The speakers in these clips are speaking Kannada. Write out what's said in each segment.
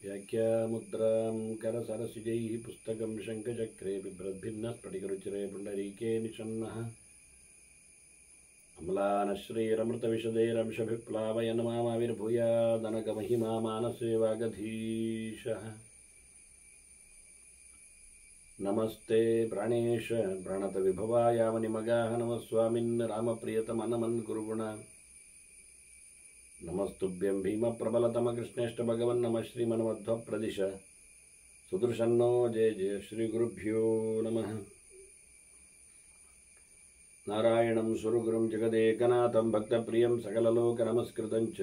व्याख्यामुद्रां करसरसिजैः पुस्तकं शङ्खचक्रे बिभ्रद्भिन्नस्फटिकरुचिरे पुण्डरीके निषण्णः अम्लानश्रीरमृतविशदैरंशभिप्लावयन् मामाविर्भूयादनगमहिमा मानसे वागधीशः। नमस्ते प्राणेश प्रणतविभवायावनिमगाः नमः स्वामिन् रामप्रियतमनमन् गुरुगुण नमस्तुभ्यं भीमप्रबलतमकृष्णेष्ट भगवन् नमः श्रीमन्मध्वप्रदिश सुदर्शन्नो जय जय श्रीगुरुभ्यो नमः। नारायणं सुरगुरुं जगदेकनाथं भक्तप्रियं सकललोकनमस्कृतं च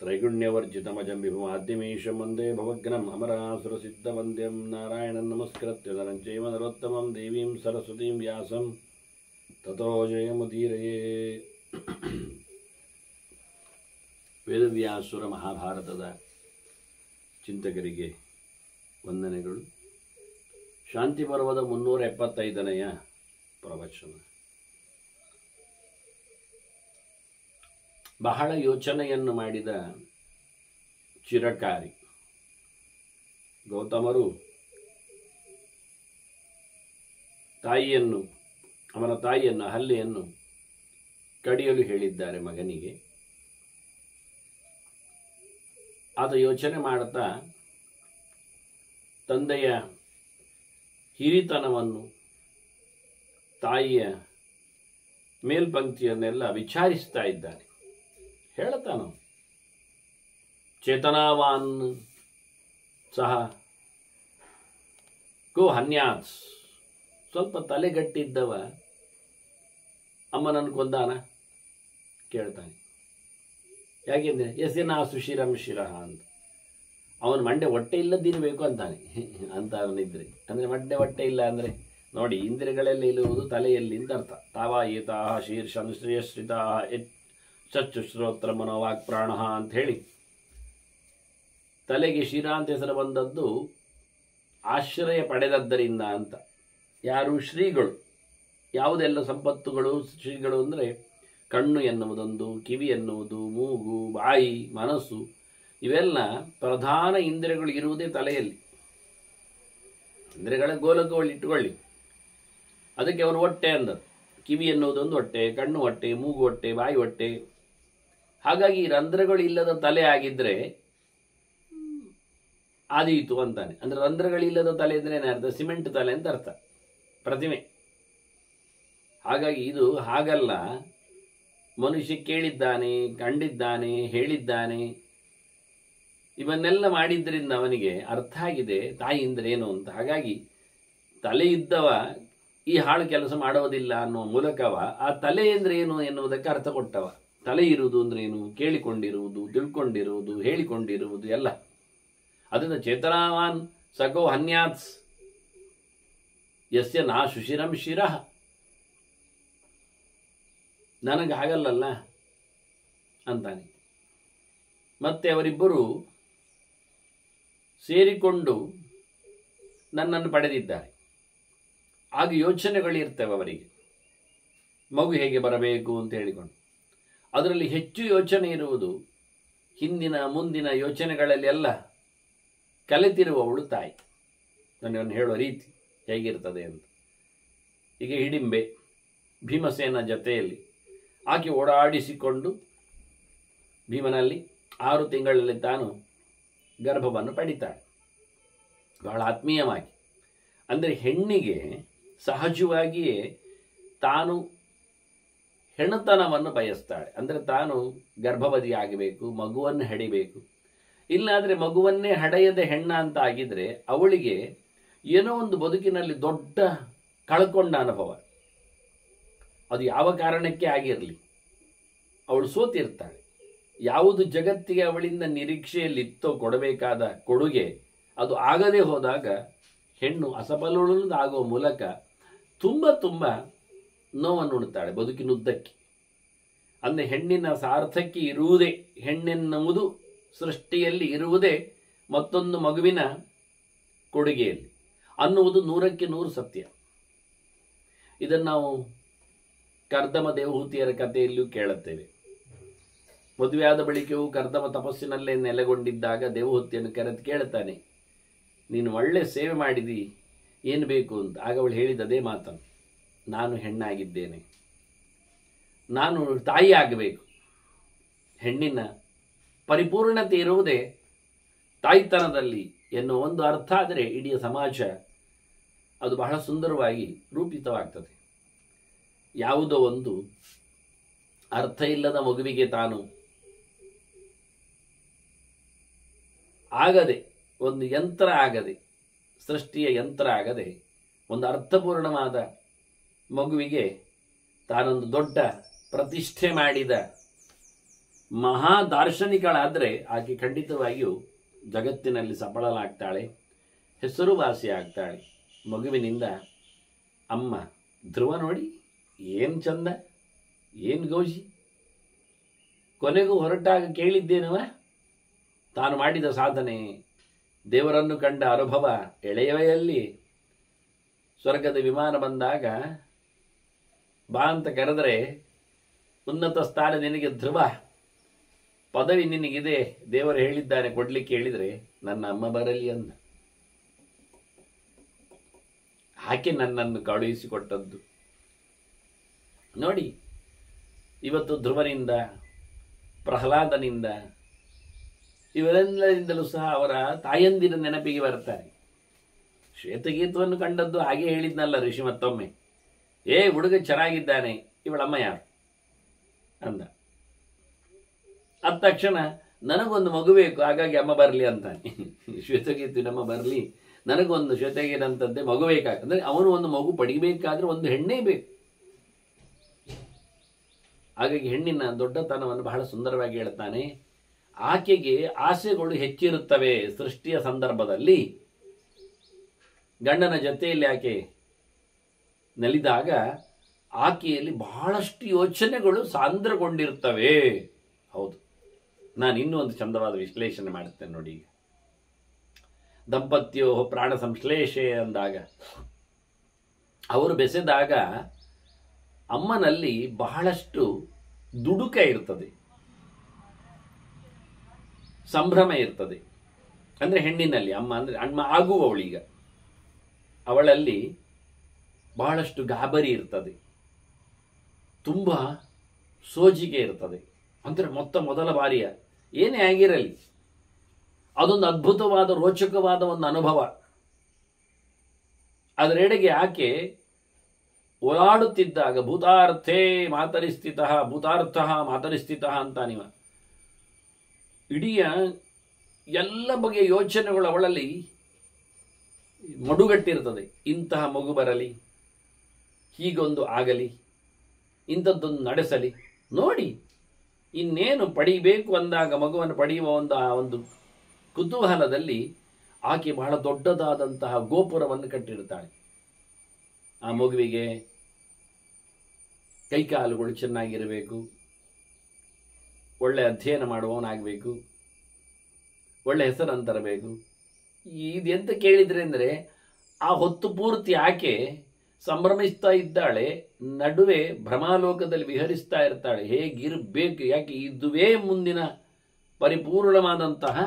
त्रैगुण्यवर्जितमजं विभुमाद्यमीशं वन्दे भवग्नम् अमरासुरसिद्धवन्द्यं नारायणं नमस्कृत्य नरं चैव नरोत्तमं देवीं सरस्वतीं व्यासं ततो जयमुदीरये। ವೇದವ್ಯಾಸುರ ಮಹಾಭಾರತದ ಚಿಂತಕರಿಗೆ ವಂದನೆಗಳು. ಶಾಂತಿ ಪರ್ವದ 375ನೆಯ ಪ್ರವಚನ. ಬಹಳ ಯೋಚನೆಯನ್ನು ಮಾಡಿದ ಚಿರಕಾರಿ ಗೌತಮರು ಅವನ ತಾಯಿಯನ್ನು ಹಲ್ಲೆಯನ್ನು ಕಡಿಯಲು ಹೇಳಿದ್ದಾರೆ ಮಗನಿಗೆ. ಆತ ಯೋಚನೆ ಮಾಡುತ್ತಾ ತಂದೆಯ ಹಿರಿತನವನ್ನು, ತಾಯಿಯ ಮೇಲ್ಪಂಕ್ತಿಯನ್ನೆಲ್ಲ ವಿಚಾರಿಸ್ತಾ ಇದ್ದಾನೆ. ಹೇಳ್ತಾನು, ಚೇತನಾವಾನ್ ಸಹ ಗೋ ಹನ್ಯಾತ್. ಸ್ವಲ್ಪ ತಲೆಗಟ್ಟಿದ್ದವ ಅಮ್ಮನನ್ನು ಕೊಂದಾನ ಕೇಳ್ತಾನೆ. ಯಾಕೆಂದ್ರೆ ಯಸ್ಯನಾ ಸುಶಿರಂ ಶಿರಃ ಅಂತ. ಅವನ ಮಂಡೆ ಹೊಟ್ಟೆ ಇಲ್ಲದಿರಬೇಕು ಅಂತಾನೆ ಅಂತ ಅವನಿದ್ರೆ. ಅಂದರೆ ಹೊಟ್ಟೆ ಇಲ್ಲ ಅಂದರೆ ನೋಡಿ, ಇಂದ್ರಿಯಗಳೆಲ್ಲ ಇರುವುದು ತಲೆಯಲ್ಲಿ ಅಂತ ಅರ್ಥ. ತಾವಾಯಿತಾ ಶೀರ್ಷನ್ ಶ್ರೇಯಶ್ರಿತಾ ಚಚ್ಚು ಶ್ರೋತ್ರ ಮನೋವಾಕ್ ಪ್ರಾಣ ಅಂತ ಹೇಳಿ ತಲೆಗೆ ಶಿರ ಅಂತ ಹೆಸರು ಬಂದದ್ದು ಆಶ್ರಯ ಪಡೆದದ್ದರಿಂದ ಅಂತ. ಯಾರು? ಶ್ರೀಗಳು. ಯಾವುದೆಲ್ಲ ಸಂಪತ್ತುಗಳು ಶ್ರೀಗಳು ಅಂದರೆ ಕಣ್ಣು ಎನ್ನುವುದೊಂದು, ಕಿವಿ ಎನ್ನುವುದು, ಮೂಗು, ಬಾಯಿ, ಮನಸ್ಸು, ಇವೆಲ್ಲ ಪ್ರಧಾನ ಇಂದ್ರಿಯಗಳು ಇರುವುದೇ ತಲೆಯಲ್ಲಿ. ಇಂದ್ರಿಯಗಳ ಗೋಲಕಗಳು ಇಟ್ಟುಕೊಳ್ಳಿ. ಅದಕ್ಕೆ ಅವನು ಹೊಟ್ಟೆ ಅಂದರು. ಕಿವಿ ಎನ್ನುವುದೊಂದು ಹೊಟ್ಟೆ, ಕಣ್ಣು ಹೊಟ್ಟೆ, ಮೂಗು ಹೊಟ್ಟೆ, ಬಾಯಿ ಹೊಟ್ಟೆ. ಹಾಗಾಗಿ ರಂಧ್ರಗಳು ಇಲ್ಲದ ತಲೆ ಆಗಿದ್ರೆ ಆದೀತು ಅಂತಾನೆ. ಅಂದರೆ ರಂಧ್ರಗಳಿಲ್ಲದ ತಲೆ ಅಂದರೆ ಏನಾರ್ಥ? ಸಿಮೆಂಟ್ ತಲೆ ಅಂತ ಅರ್ಥ, ಪ್ರತಿಮೆ. ಹಾಗಾಗಿ ಇದು ಹಾಗಲ್ಲ. ಮನುಷ್ಯ ಕೇಳಿದ್ದಾನೆ, ಕಂಡಿದ್ದಾನೆ, ಹೇಳಿದ್ದಾನೆ, ಇವನ್ನೆಲ್ಲ ಮಾಡಿದ್ರಿಂದ ಅವನಿಗೆ ಅರ್ಥ ಆಗಿದೆ ತಾಯಿ ಅಂದರೆ ಏನು ಅಂತ. ಹಾಗಾಗಿ ತಲೆ ಇದ್ದವ ಈ ಹಾಳು ಕೆಲಸ ಮಾಡೋದಿಲ್ಲ ಅನ್ನುವ ಮೂಲಕವ ಆ ತಲೆ ಅಂದರೆ ಏನು ಎನ್ನುವುದಕ್ಕೆ ಅರ್ಥ ಕೊಟ್ಟವ. ತಲೆ ಇರುವುದು ಅಂದ್ರೆ ಏನು? ಕೇಳಿಕೊಂಡಿರುವುದು, ತಿಳ್ಕೊಂಡಿರುವುದು, ಹೇಳಿಕೊಂಡಿರುವುದು ಎಲ್ಲ. ಅದರಿಂದ ಚೇತನಾವಾನ್ ಸಗೋ ಹನ್ಯಾತ್ಸ್ ಯಸ್ಯ ನಾ ಶುಶಿರಂ ಶಿರಃ. ನನಗೆ ಹಾಗಲ್ಲಲ್ಲ ಅಂತಾನೆ. ಮತ್ತೆ ಅವರಿಬ್ಬರು ಸೇರಿಕೊಂಡು ನನ್ನನ್ನು ಪಡೆದಿದ್ದಾರೆ. ಆಗ ಯೋಚನೆಗಳಿರ್ತವೆ ಅವರಿಗೆ, ಮಗು ಹೇಗೆ ಬರಬೇಕು ಅಂತ ಹೇಳಿಕೊಂಡು. ಅದರಲ್ಲಿ ಹೆಚ್ಚು ಯೋಚನೆ ಇರುವುದು ಹಿಂದಿನ ಮುಂದಿನ ಯೋಚನೆಗಳಲ್ಲಿ ಎಲ್ಲ ಕಲೆತಿರುವವಳು ತಾಯಿ. ನನಗೆ ಹೇಳುವ ರೀತಿ ಹೇಗಿರ್ತದೆ ಅಂತ. ಈಗ ಹಿಡಿಂಬೆ ಭೀಮಸೇನ ಜೊತೆಯಲ್ಲಿ ಆಕೆ ಓಡಾಡಿಸಿಕೊಂಡು ಭೀಮನಲ್ಲಿ 6 ತಿಂಗಳಲ್ಲಿ ತಾನು ಗರ್ಭವನ್ನು ಪಡಿತಾಳೆ, ಬಹಳ ಆತ್ಮೀಯವಾಗಿ. ಅಂದರೆ ಹೆಣ್ಣಿಗೆ ಸಹಜವಾಗಿಯೇ ತಾನು ಹೆಣ್ಣುತನವನ್ನು ಬಯಸ್ತಾಳೆ. ಅಂದರೆ ತಾನು ಗರ್ಭವತಿ ಆಗಬೇಕು, ಮಗುವನ್ನು ಹಡಿಬೇಕು. ಇಲ್ಲಾದರೆ ಮಗುವನ್ನೇ ಹಡೆಯದೆ ಹೆಣ್ಣ ಅಂತ ಆಗಿದ್ರೆ ಅವಳಿಗೆ ಏನೋ ಒಂದು ಬದುಕಿನಲ್ಲಿ ದೊಡ್ಡ ಕಳ್ಕೊಂಡ ಅನುಭವ. ಅದು ಯಾವ ಕಾರಣಕ್ಕೆ ಆಗಿರಲಿ, ಅವಳು ಸೋತಿರ್ತಾಳೆ. ಯಾವುದು ಜಗತ್ತಿಗೆ ಅವಳಿಂದ ನಿರೀಕ್ಷೆಯಲ್ಲಿತ್ತೋ ಕೊಡಬೇಕಾದ ಕೊಡುಗೆ ಅದು ಆಗದೇ ಹೋದಾಗ ಹೆಣ್ಣು ಅಸಫಲವಾಗುವ ಮೂಲಕ ತುಂಬ ನೋವನ್ನು ಉಣ್ತಾಳೆ ಬದುಕಿನುದ್ದಕ್ಕೆ. ಅಂದರೆ ಹೆಣ್ಣಿನ ಸಾರ್ಥಕ್ಕೆ ಇರುವುದೇ, ಹೆಣ್ಣೆನ್ನುವುದು ಸೃಷ್ಟಿಯಲ್ಲಿ ಇರುವುದೇ ಮತ್ತೊಂದು ಮಗುವಿನ ಕೊಡುಗೆಯಲ್ಲಿ ಅನ್ನುವುದು 100ಕ್ಕೆ 100 ಸತ್ಯ. ಇದನ್ನು ನಾವು ಕರ್ದಮ ದೇವಹೂತಿಯರ ಕಥೆಯಲ್ಲಿಯೂ ಕೇಳುತ್ತೇವೆ. ಮದುವೆಯಾದ ಬಳಿಕವೂ ಕರ್ದಮ ತಪಸ್ಸಿನಲ್ಲೇ ನೆಲೆಗೊಂಡಿದ್ದಾಗ ದೇವಹೂತಿಯನ್ನು ಕರೆದು ಕೇಳ್ತಾನೆ, ನೀನು ಒಳ್ಳೆ ಸೇವೆ ಮಾಡಿದಿ, ಏನು ಬೇಕು ಅಂತ. ಆಗ ಅವಳು ಹೇಳಿದದೇ ಮಾತನ್ನು, ನಾನು ಹೆಣ್ಣಾಗಿದ್ದೇನೆ, ನಾನು ತಾಯಿ ಆಗಬೇಕು. ಹೆಣ್ಣಿನ ಪರಿಪೂರ್ಣತೆ ಇರುವುದೇ ತಾಯ್ತನದಲ್ಲಿ ಎನ್ನುವ ಒಂದು ಅರ್ಥ ಆದರೆ ಇಡೀ ಸಮಾಜ ಅದು ಬಹಳ ಸುಂದರವಾಗಿ ರೂಪಿತವಾಗ್ತದೆ. ಯಾವುದೋ ಒಂದು ಅರ್ಥ ಇಲ್ಲದ ಮಗುವಿಗೆ ತಾನು ಆಗದೆ, ಒಂದು ಯಂತ್ರ ಆಗದೆ, ಸೃಷ್ಟಿಯ ಯಂತ್ರ ಆಗದೆ, ಒಂದು ಅರ್ಥಪೂರ್ಣವಾದ ಮಗುವಿಗೆ ತಾನೊಂದು ದೊಡ್ಡ ಪ್ರತಿಷ್ಠೆ ಮಾಡಿದ ಮಹಾ ದಾರ್ಶನಿಕಳಾದರೆ ಆಕೆ ಖಂಡಿತವಾಗಿಯೂ ಜಗತ್ತಿನಲ್ಲಿ ಸಫಲಳಾಗ್ತಾಳೆ, ಹೆಸರುವಾಸಿ ಆಗ್ತಾಳೆ. ಮಗುವಿನಿಂದ ಅಮ್ಮ ಧ್ರುವ ನೋಡಿ ಏನು ಚಂದ, ಏನು ಗೌಜಿ, ಕೊನೆಗೂ ಹೊರಟಾಗ ಕೇಳಿದ್ದೇನವ ತಾನು ಮಾಡಿದ ಸಾಧನೆ, ದೇವರನ್ನು ಕಂಡ ಅನುಭವ. ಎಳೆಯವಯಲ್ಲಿ ಸ್ವರ್ಗದ ವಿಮಾನ ಬಂದಾಗ ಬಾ ಅಂತ ಕರೆದರೆ, ಉನ್ನತ ಸ್ಥಾನ ನಿನಗೆ ಧ್ರುವ, ಪದವಿ ನಿನಗಿದೆ, ದೇವರು ಹೇಳಿದ್ದಾನೆ ಕೊಡ್ಲಿಕ್ಕೆ ಹೇಳಿದರೆ ನನ್ನ ಅಮ್ಮ ಬರಲಿ ಅಂದ. ಆಕೆ ನನ್ನನ್ನು ಕಳುಹಿಸಿಕೊಟ್ಟದ್ದು ನೋಡಿ. ಇವತ್ತು ಧ್ರುವನಿಂದ, ಪ್ರಹ್ಲಾದನಿಂದ, ಇವರೆಲ್ಲರಿಂದಲೂ ಸಹ ಅವರ ತಾಯಂದಿರ ನೆನಪಿಗೆ ಬರ್ತಾರೆ. ಶ್ವೇತಗೀತವನ್ನು ಕಂಡದ್ದು ಹಾಗೆ ಹೇಳಿದ್ನಲ್ಲ ಋಷಿ ಮತ್ತೊಮ್ಮೆ, ಹುಡುಗ ಚೆನ್ನಾಗಿದ್ದಾನೆ, ಇವಳಮ್ಮ ಯಾರು ಅಂದ. ಅದ ತಕ್ಷಣ ನನಗೊಂದು ಮಗು ಬೇಕು, ಹಾಗಾಗಿ ಅಮ್ಮ ಬರಲಿ ಅಂತಾನೆ. ಶ್ವೇತಗೀತನಮ್ಮ ಬರಲಿ, ನನಗೊಂದು ಶ್ವೇತಗೀತಂತದ್ದೇ ಮಗು ಬೇಕಾಗ್ತದೆ. ಅವನು ಒಂದು ಮಗು ಪಡಿಬೇಕಾದ್ರೆ ಒಂದು ಹೆಣ್ಣೇ ಬೇಕು. ಹಾಗಾಗಿ ಹೆಣ್ಣಿನ ದೊಡ್ಡತನವನ್ನು ಬಹಳ ಸುಂದರವಾಗಿ ಹೇಳ್ತಾನೆ. ಆಕೆಗೆ ಆಸೆಗಳು ಹೆಚ್ಚಿರುತ್ತವೆ. ಸೃಷ್ಟಿಯ ಸಂದರ್ಭದಲ್ಲಿ ಗಂಡನ ಜೊತೆಯಲ್ಲಿ ಆಕೆ ನಲಿದಾಗ ಆಕೆಯಲ್ಲಿ ಬಹಳಷ್ಟು ಯೋಚನೆಗಳು ಸಾಂದ್ರಗೊಂಡಿರ್ತವೆ. ಹೌದು, ನಾನು ಇನ್ನೂ ಒಂದು ಚಂದವಾದ ವಿಶ್ಲೇಷಣೆ ಮಾಡುತ್ತೇನೆ ನೋಡಿ. ಈಗ ದಂಪತ್ಯೋ ಪ್ರಾಣ ಸಂಶ್ಲೇಷೆ ಅಂದಾಗ, ಅವರು ಬೆಸೆದಾಗ ಅಮ್ಮನಲ್ಲಿ ಬಹಳಷ್ಟು ದುಡುಕ ಇರ್ತದೆ, ಸಂಭ್ರಮ ಇರ್ತದೆ. ಅಂದರೆ ಹೆಣ್ಣಿನಲ್ಲಿ, ಅಮ್ಮ ಅಂದರೆ ಅಣ್ಣ ಆಗುವವಳೀಗ, ಅವಳಲ್ಲಿ ಬಹಳಷ್ಟು ಗಾಬರಿ ಇರ್ತದೆ, ತುಂಬ ಸೋಜಿಗೆ ಇರ್ತದೆ. ಅಂದರೆ ಮೊದಲ ಬಾರಿಯ ಏನೇ ಆಗಿರಲಿ ಅದೊಂದು ಅದ್ಭುತವಾದ ರೋಚಕವಾದ ಒಂದು ಅನುಭವ. ಅದರೆಡೆಗೆ ಆಕೆ ಓಡಾಡುತ್ತಿದ್ದಾಗ ಭೂತಾರ್ಥೇ ಮಾತರಿಸ್ಥಿತ ಭೂತಾರ್ಥ ಮಾತರಿಸ್ಥಿತ ಅಂತ ನೀವ ಇಡೀ ಎಲ್ಲ ಬಗೆಯ ಯೋಚನೆಗಳು ಅವಳಲ್ಲಿ ಮಡುಗಟ್ಟಿರ್ತದೆ. ಇಂತಹ ಮಗು ಬರಲಿ, ಹೀಗೊಂದು ಆಗಲಿ, ಇಂಥದ್ದೊಂದು ನಡೆಸಲಿ, ನೋಡಿ ಇನ್ನೇನು ಪಡಿಬೇಕು ಅಂದಾಗ ಮಗುವನ್ನು ಪಡೆಯುವ ಒಂದು ಕುತೂಹಲದಲ್ಲಿ ಆಕೆ ಬಹಳ ದೊಡ್ಡದಾದಂತಹ ಗೋಪುರವನ್ನು ಕಟ್ಟಿರ್ತಾಳೆ. ಆ ಮಗುವಿಗೆ ಕೈಕಾಲುಗಳು ಚೆನ್ನಾಗಿರಬೇಕು, ಒಳ್ಳೆ ಅಧ್ಯಯನ ಮಾಡುವವನಾಗಬೇಕು, ಒಳ್ಳೆ ಹೆಸರನ್ನು ತರಬೇಕು. ಇದೆಂತ ಕೇಳಿದ್ರೆ ಅಂದರೆ ಆ ಹೊತ್ತು ಪೂರ್ತಿ ಆಕೆ ಸಂಭ್ರಮಿಸ್ತಾ ಇದ್ದಾಳೆ, ನಡುವೆ ಭ್ರಮಾಲೋಕದಲ್ಲಿ ವಿಹರಿಸ್ತಾ ಇರ್ತಾಳೆ. ಹೇಗಿರಬೇಕು, ಯಾಕೆ ಇದುವೇ ಮುಂದಿನ ಪರಿಪೂರ್ಣವಾದಂತಹ.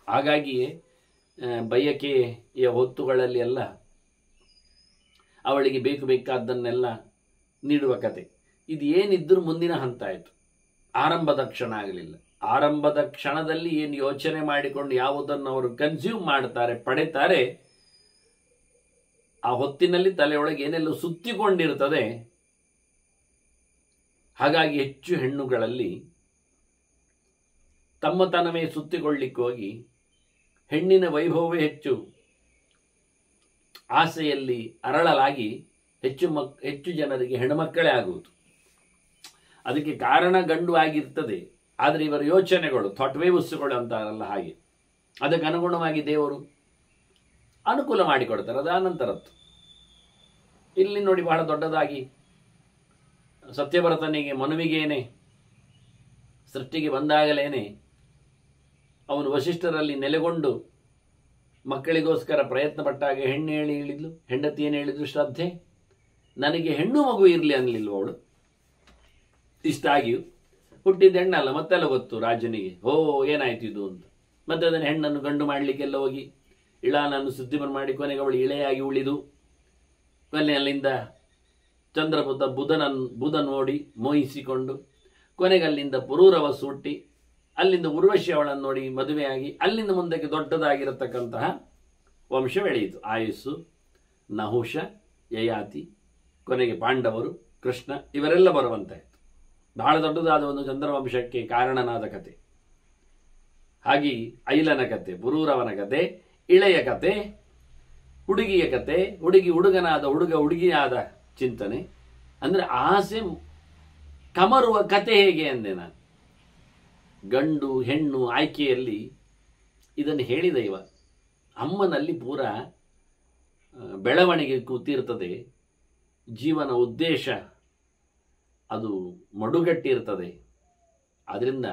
ಹಾಗಾಗಿಯೇ ಬಯಕೆಯ ಹೊತ್ತುಗಳಲ್ಲಿ ಎಲ್ಲ ಅವಳಿಗೆ ಬೇಕಾದ್ದನ್ನೆಲ್ಲ ನೀಡುವ ಕತೆ. ಇದು ಏನಿದ್ರೂ ಮುಂದಿನ ಹಂತ ಆಯಿತು, ಆರಂಭದ ಕ್ಷಣ ಆಗಲಿಲ್ಲ. ಆರಂಭದ ಕ್ಷಣದಲ್ಲಿ ಏನು ಯೋಚನೆ ಮಾಡಿಕೊಂಡು ಯಾವುದನ್ನು ಅವರು ಕನ್ಸ್ಯೂಮ್ ಮಾಡ್ತಾರೆ, ಪಡೆತಾರೆ, ಆ ಹೊತ್ತಿನಲ್ಲಿ ತಲೆಯೊಳಗೆ ಏನೆಲ್ಲ ಸುತ್ತಿಕೊಂಡಿರ್ತದೆ. ಹಾಗಾಗಿ ಹೆಚ್ಚು ಹೆಣ್ಣುಗಳಲ್ಲಿ ತಮ್ಮತನವೇ ಸುತ್ತಿಕೊಳ್ಳಿಕ್ಕೆ ಹೋಗಿ ಹೆಣ್ಣಿನ ವೈಭವವೇ ಹೆಚ್ಚು ಆಸೆಯಲ್ಲಿ ಅರಳಲಾಗಿ ಹೆಚ್ಚು ಜನರಿಗೆ ಹೆಣ್ಣುಮಕ್ಕಳೇ ಆಗುವುದು. ಅದಕ್ಕೆ ಕಾರಣ ಗಂಡು ಆಗಿರ್ತದೆ, ಆದರೆ ಇವರ ಯೋಚನೆಗಳು ಥಾಟ್ ವೇವ್ಸ್ಗಳು ಅಂತಾರಲ್ಲ ಹಾಗೆ, ಅದಕ್ಕೆ ಅನುಗುಣವಾಗಿ ದೇವರು ಅನುಕೂಲ ಮಾಡಿಕೊಡ್ತಾರೆ. ಅದು ಅನಂತರದ್ದು. ಇಲ್ಲಿ ನೋಡಿ, ಬಹಳ ದೊಡ್ಡದಾಗಿ ಸತ್ಯಭರತನಿಗೆ ಮನುವಿಗೇನೆ ಸೃಷ್ಟಿಗೆ ಬಂದಾಗಲೇನೆ ಅವನು ವಶಿಷ್ಠರಲ್ಲಿ ನೆಲೆಗೊಂಡು ಮಕ್ಕಳಿಗೋಸ್ಕರ ಪ್ರಯತ್ನ ಪಟ್ಟಾಗ ಹೆಂಡತಿ ಏನು ಹೇಳಿದ್ಲು, ಶ್ರದ್ಧೆ, ನನಗೆ ಹೆಣ್ಣು ಮಗು ಇರಲಿ ಅನ್ನಲಿಲ್ವ ಅವಳು. ಇಷ್ಟಾಗಿಯೂ ಹುಟ್ಟಿದ ಹೆಣ್ಣಲ್ಲ, ಮತ್ತೆಲ್ಲ ಗೊತ್ತು ರಾಜನಿಗೆ. ಓ ಏನಾಯ್ತು ಇದು ಅಂತ. ಮತ್ತೆ ಅದನ್ನು ಹೆಣ್ಣನ್ನು ಗಂಡು ಮಾಡಲಿಕ್ಕೆಲ್ಲ ಹೋಗಿ ಇಳಾನನ್ನು ಸುದ್ದಿಮನ್ ಮಾಡಿ ಕೊನೆಗೆ ಅವಳು ಇಳೆಯಾಗಿ ಉಳಿದು ಕೊನೆಯಲ್ಲಿಂದ ಚಂದ್ರಬುದ್ಧ ಬುಧ ನೋಡಿ ಮೋಹಿಸಿಕೊಂಡು ಕೊನೆಗೆ ಅಲ್ಲಿಂದ ಪುರೂರವಸ್ಸು ಹುಟ್ಟಿ ಅಲ್ಲಿಂದ ಉರ್ವಶಿ ಅವಳನ್ನು ನೋಡಿ ಮದುವೆಯಾಗಿ ಅಲ್ಲಿಂದ ಮುಂದಕ್ಕೆ ದೊಡ್ಡದಾಗಿರತಕ್ಕಂತಹ ವಂಶ ಬೆಳೆಯಿತು. ಆಯುಸ್ಸು, ನಹುಷ, ಯಯಾತಿ, ಕೊನೆಗೆ ಪಾಂಡವರು, ಕೃಷ್ಣ ಇವರೆಲ್ಲ ಬರುವಂತಾಯಿತು. ಬಹಳ ದೊಡ್ಡದಾದ ಒಂದು ಚಂದ್ರವಂಶಕ್ಕೆ ಕಾರಣನಾದ ಕತೆ. ಹಾಗೆ ಐಲನ ಕತೆ, ಪುರೂರವನ ಕತೆ, ಇಳೆಯ ಕತೆ, ಹುಡುಗಿಯ ಕತೆ, ಹುಡುಗಿ ಹುಡುಗನಾದ, ಹುಡುಗ ಹುಡುಗಿಯಾದ ಚಿಂತನೆ. ಅಂದರೆ ಆಸೆ ಕಮರುವ ಕತೆ ಹೇಗೆ ಅಂದೆ ನಾನು. ಗಂಡು ಹೆಣ್ಣು ಆಯ್ಕೆಯಲ್ಲಿ ಇದನ್ನು ಹೇಳಿದ ಇವ. ಅಮ್ಮನಲ್ಲಿ ಪೂರ ಬೆಳವಣಿಗೆ ಕೂತಿರ್ತದೆ, ಜೀವನ ಉದ್ದೇಶ ಅದು ಮಡುಗಟ್ಟಿರ್ತದೆ. ಆದ್ದರಿಂದ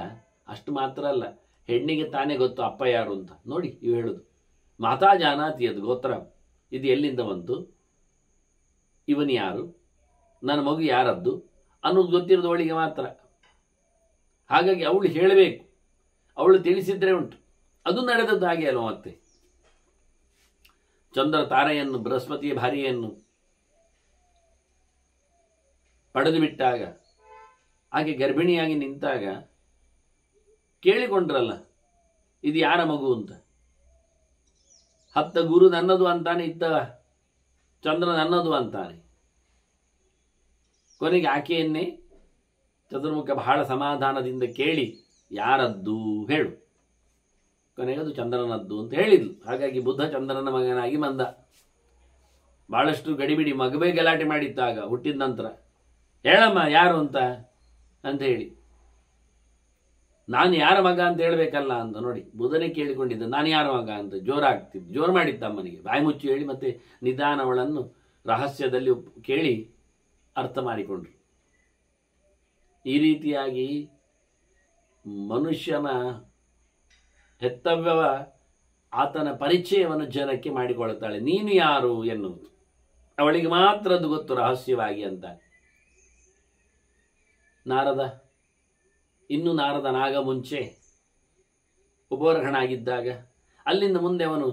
ಅಷ್ಟು ಮಾತ್ರ ಅಲ್ಲ, ಹೆಣ್ಣಿಗೆ ತಾನೇ ಗೊತ್ತು ಅಪ್ಪ ಯಾರು ಅಂತ. ನೋಡಿ ಇವು ಹೇಳುದು, ಮಾತಾ ಜಾನಾತಿ ಅದು ಗೋತ್ರ, ಇದು ಎಲ್ಲಿಂದ ಬಂತು, ಇವನು ಯಾರು, ನನ್ನ ಮಗು ಯಾರದ್ದು ಅನ್ನೋದು ಗೊತ್ತಿರೋದು ಅವಳಿಗೆ ಮಾತ್ರ. ಹಾಗಾಗಿ ಅವಳು ಹೇಳಬೇಕು, ಅವಳು ತಿಳಿಸಿದ್ರೆ ಉಂಟು. ಅದು ನಡೆದದ್ದು ಹಾಗೆ ಅಲ್ವ. ಮತ್ತೆ ಚಂದ್ರ ತಾರೆಯನ್ನು, ಬೃಹಸ್ಪತಿಯ ಭಾರ್ಯೆಯನ್ನು ಪಡೆದು ಬಿಟ್ಟಾಗ, ಹಾಗೆ ಗರ್ಭಿಣಿಯಾಗಿ ನಿಂತಾಗ ಕೇಳಿಕೊಂಡ್ರಲ್ಲ ಇದು ಯಾರ ಮಗು ಅಂತ. ಹತ್ತ ಗುರು ನನ್ನದು ಅಂತಾನೆ, ಇತ್ತ ಚಂದ್ರ ನನ್ನದು ಅಂತಾನೆ. ಕೊನೆಗೆ ಆಕೆಯನ್ನೇ ಚತುರ್ಮುಖ ಬಹಳ ಸಮಾಧಾನದಿಂದ ಕೇಳಿ ಯಾರದ್ದು ಹೇಳು, ಕೊನೆಗೆ ಅದು ಚಂದ್ರನದ್ದು ಅಂತ ಹೇಳಿದ್ಲು. ಹಾಗಾಗಿ ಬುದ್ಧ ಚಂದ್ರನ ಮಗನಾಗಿ ಬಂದ. ಬಹಳಷ್ಟು ಗಡಿಬಿಡಿ ಮಗಬೇ ಗಲಾಟೆ ಮಾಡಿದ್ದಾಗ ಹುಟ್ಟಿದ ನಂತರ ಹೇಳಮ್ಮ ಯಾರು ಅಂತ ಹೇಳಿ, ನಾನು ಯಾರ ಮಗ ಅಂತ ಹೇಳ್ಬೇಕಲ್ಲ ಅಂತ. ನೋಡಿ ಬುಧನೇ ಕೇಳಿಕೊಂಡಿದ್ದ ನಾನು ಯಾರ ಮಗ ಅಂತ. ಜೋರಾಗ್ತಿದ್ದು, ಜೋರು ಮಾಡಿದ್ದ ಅಮ್ಮನಿಗೆ. ಬಾಯಿ ಮುಚ್ಚಿ ಹೇಳಿ ಮತ್ತೆ ನಿಧಾನವಳನ್ನು ರಹಸ್ಯದಲ್ಲಿ ಕೇಳಿ ಅರ್ಥ ಮಾಡಿಕೊಂಡ್ರು. ಈ ರೀತಿಯಾಗಿ ಮನುಷ್ಯನ ಹೆತ್ತವ್ಯವ ಆತನ ಪರಿಚಯವನ್ನು ಜನಕ್ಕೆ ಮಾಡಿಕೊಳ್ಳುತ್ತಾಳೆ. ನೀನು ಯಾರು ಎನ್ನುವುದು ಅವಳಿಗೆ ಮಾತ್ರ ಅದು ಗೊತ್ತು ರಹಸ್ಯವಾಗಿ ಅಂತ. ನಾರದನಾಗ ಮುಂಚೆ ಉಪವರ್ಗನಾಗಿದ್ದಾಗ, ಅಲ್ಲಿಂದ ಮುಂದೆ ಅವನು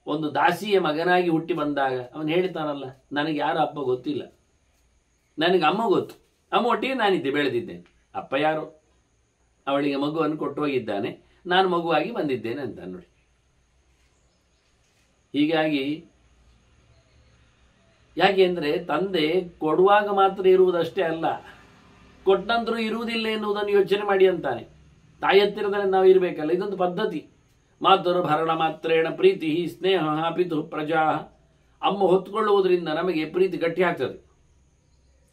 ಒಂದು ದಾಸಿಯ ಮಗನಾಗಿ ಹುಟ್ಟಿ ಬಂದಾಗ ಅವನು ಹೇಳ್ತಾನಲ್ಲ, ನನಗೆ ಯಾರು ಅಪ್ಪ ಗೊತ್ತಿಲ್ಲ, ನನಗೆ ಅಮ್ಮ ಗೊತ್ತು, ಅಮ್ಮ ಒಟ್ಟಿಗೆ ನಾನಿದ್ದೆ ಬೆಳೆದಿದ್ದೇನೆ, ಅಪ್ಪ ಯಾರು, ಅವಳಿಗೆ ಮಗುವನ್ನು ಕೊಟ್ಟು ಹೋಗಿದ್ದಾನೆ, ನಾನು ಮಗುವಾಗಿ ಬಂದಿದ್ದೇನೆ ಅಂತ. ನೋಡಿ ಹೀಗಾಗಿ ಯಾಕೆ ಅಂದರೆ ತಂದೆ ಕೊಡುವಾಗ ಮಾತ್ರ ಇರುವುದಷ್ಟೇ ಅಲ್ಲ, ಕೊಟ್ಟಂತರೂ ಇರುವುದಿಲ್ಲ ಎನ್ನುವುದನ್ನು ಯೋಚನೆ ಮಾಡಿ ಅಂತಾನೆ. ತಾಯತ್ತಿರದಲ್ಲಿ ನಾವು ಇರಬೇಕಲ್ಲ, ಇದೊಂದು ಪದ್ಧತಿ. ಮಾತೃ ಭರಣ ಮಾತ್ರೇಣ ಪ್ರೀತಿ ಸ್ನೇಹ ಪಿತು ಪ್ರಜಾ. ಅಮ್ಮ ಹೊತ್ಕೊಳ್ಳುವುದರಿಂದ ನಮಗೆ ಪ್ರೀತಿ ಗಟ್ಟಿ ಆಗ್ತದೆ.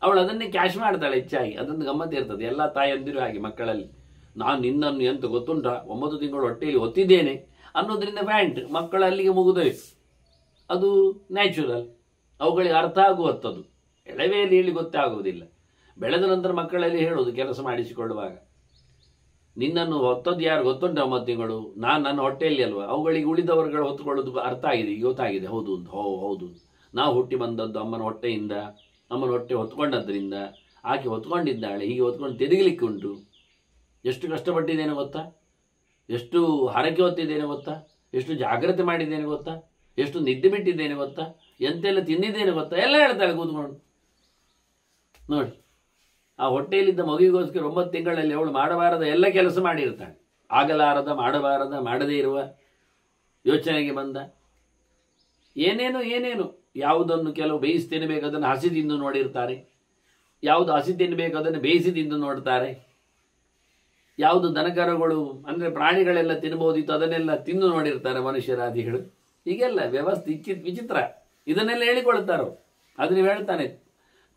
ಅವಳು ಅದನ್ನೇ ಕ್ಯಾಶ್ ಮಾಡ್ತಾಳೆ ಹೆಚ್ಚಾಗಿ. ಅದೊಂದು ಗಮ್ಮತ್ತು ಇರ್ತದೆ ಎಲ್ಲ ತಾಯಂದಿರು ಹಾಗೆ. ಮಕ್ಕಳಲ್ಲಿ ನಾನು ನಿನ್ನನ್ನು ಎಂತ ಗೊತ್ತುಂಟ, 9 ತಿಂಗಳು ಹೊಟ್ಟೆಯಲ್ಲಿ ಹೊತ್ತಿದ್ದೇನೆ ಅನ್ನೋದ್ರಿಂದ ಪ್ಯಾಂಟ್ ಮಕ್ಕಳ ಅಲ್ಲಿಗೆ ಮುಗಿದೋಯ್ತು. ಅದು ನ್ಯಾಚುರಲ್, ಅವುಗಳಿಗೆ ಅರ್ಥ ಆಗುವಂಥದ್ದು. ಎಳವೆಯಲ್ಲಿ ಹೇಳಿ ಗೊತ್ತೇ ಆಗುವುದಿಲ್ಲ. ಬೆಳೆದ ನಂತರ ಮಕ್ಕಳಲ್ಲಿ ಹೇಳೋದು ಕೆಲಸ ಮಾಡಿಸಿಕೊಳ್ಳುವಾಗ, ನಿನ್ನನ್ನು ಹೊತ್ತದ್ದು ಯಾರು ಗೊತ್ತುಂಟ 9 ತಿಂಗಳು, ನಾನು ನನ್ನ ಹೊಟ್ಟೆಯಲ್ಲಿ ಅಲ್ವಾ. ಅವುಗಳಿಗೆ ಉಳಿದವರುಗಳು ಹೊತ್ತುಕೊಳ್ಳೋದು ಅರ್ಥ ಆಗಿದೆ, ಗೊತ್ತಾಗಿದೆ. ಹೌದು ಅಂತ, ಹೌದು ನಾವು ಹುಟ್ಟಿ ಬಂದದ್ದು ಅಮ್ಮನ ಹೊಟ್ಟೆಯಿಂದ, ಅಮ್ಮನ ಹೊಟ್ಟೆ ಹೊತ್ಕೊಂಡದ್ರಿಂದ ಆಕೆ ಹೊತ್ಕೊಂಡಿದ್ದಾಳೆ, ಹೀಗೆ ಹೊತ್ಕೊಂಡು ತಿರುಗಲಿಕ್ಕೆ ಉಂಟು. ಎಷ್ಟು ಕಷ್ಟಪಟ್ಟಿದ್ದೇನೆ ಗೊತ್ತಾ, ಎಷ್ಟು ಹರಕೆ ಹೊತ್ತಿದ್ದೇನೆ ಗೊತ್ತಾ, ಎಷ್ಟು ಜಾಗ್ರತೆ ಮಾಡಿದ್ದೇನೆ ಗೊತ್ತಾ, ಎಷ್ಟು ನಿದ್ದೆ ಬಿಟ್ಟಿದ್ದೇನೆ ಗೊತ್ತಾ, ಎಂತೆಲ್ಲ ತಿಂದಿದ್ದೇನೆ ಗೊತ್ತಾ, ಎಲ್ಲ ಹೇಳ್ತಾಳೆ ಕೂತ್ಕೊಂಡು. ನೋಡಿ ಆ ಹೊಟ್ಟೆಯಲ್ಲಿದ್ದ ಮಗುವಿಗೋಸ್ಕರ 9 ತಿಂಗಳಲ್ಲಿ ಅವಳು ಮಾಡಬಾರದ ಎಲ್ಲ ಕೆಲಸ ಮಾಡಿರ್ತಾಳೆ. ಆಗಲಾರದ, ಮಾಡಬಾರದ, ಮಾಡದೇ ಇರುವ ಯೋಚನೆಗೆ ಬಂದ ಏನೇನು ಯಾವುದನ್ನು ಕೆಲವು ಬೇಯಿಸಿ ತಿನ್ನಬೇಕು ಅದನ್ನು ಹಸಿ ತಿಂದು ನೋಡಿರ್ತಾರೆ, ಯಾವುದು ಹಸಿ ತಿನ್ನಬೇಕು ಅದನ್ನು ಬೇಯಿಸಿ ತಿಂದು ನೋಡ್ತಾರೆ, ಯಾವುದು ದನಕರುಗಳು ಅಂದರೆ ಪ್ರಾಣಿಗಳೆಲ್ಲ ತಿನ್ಬೋದಿತ್ತು ಅದನ್ನೆಲ್ಲ ತಿಂದು ನೋಡಿರ್ತಾರೆ ಮನುಷ್ಯರಾದಿಗಳು. ಹೀಗೆಲ್ಲ ವ್ಯವಸ್ಥೆ ವಿಚಿತ್ರ. ಇದನ್ನೆಲ್ಲ ಹೇಳಿಕೊಳ್ತಾರೋ. ಅದು ನೀವು ಹೇಳ್ತಾನೆ,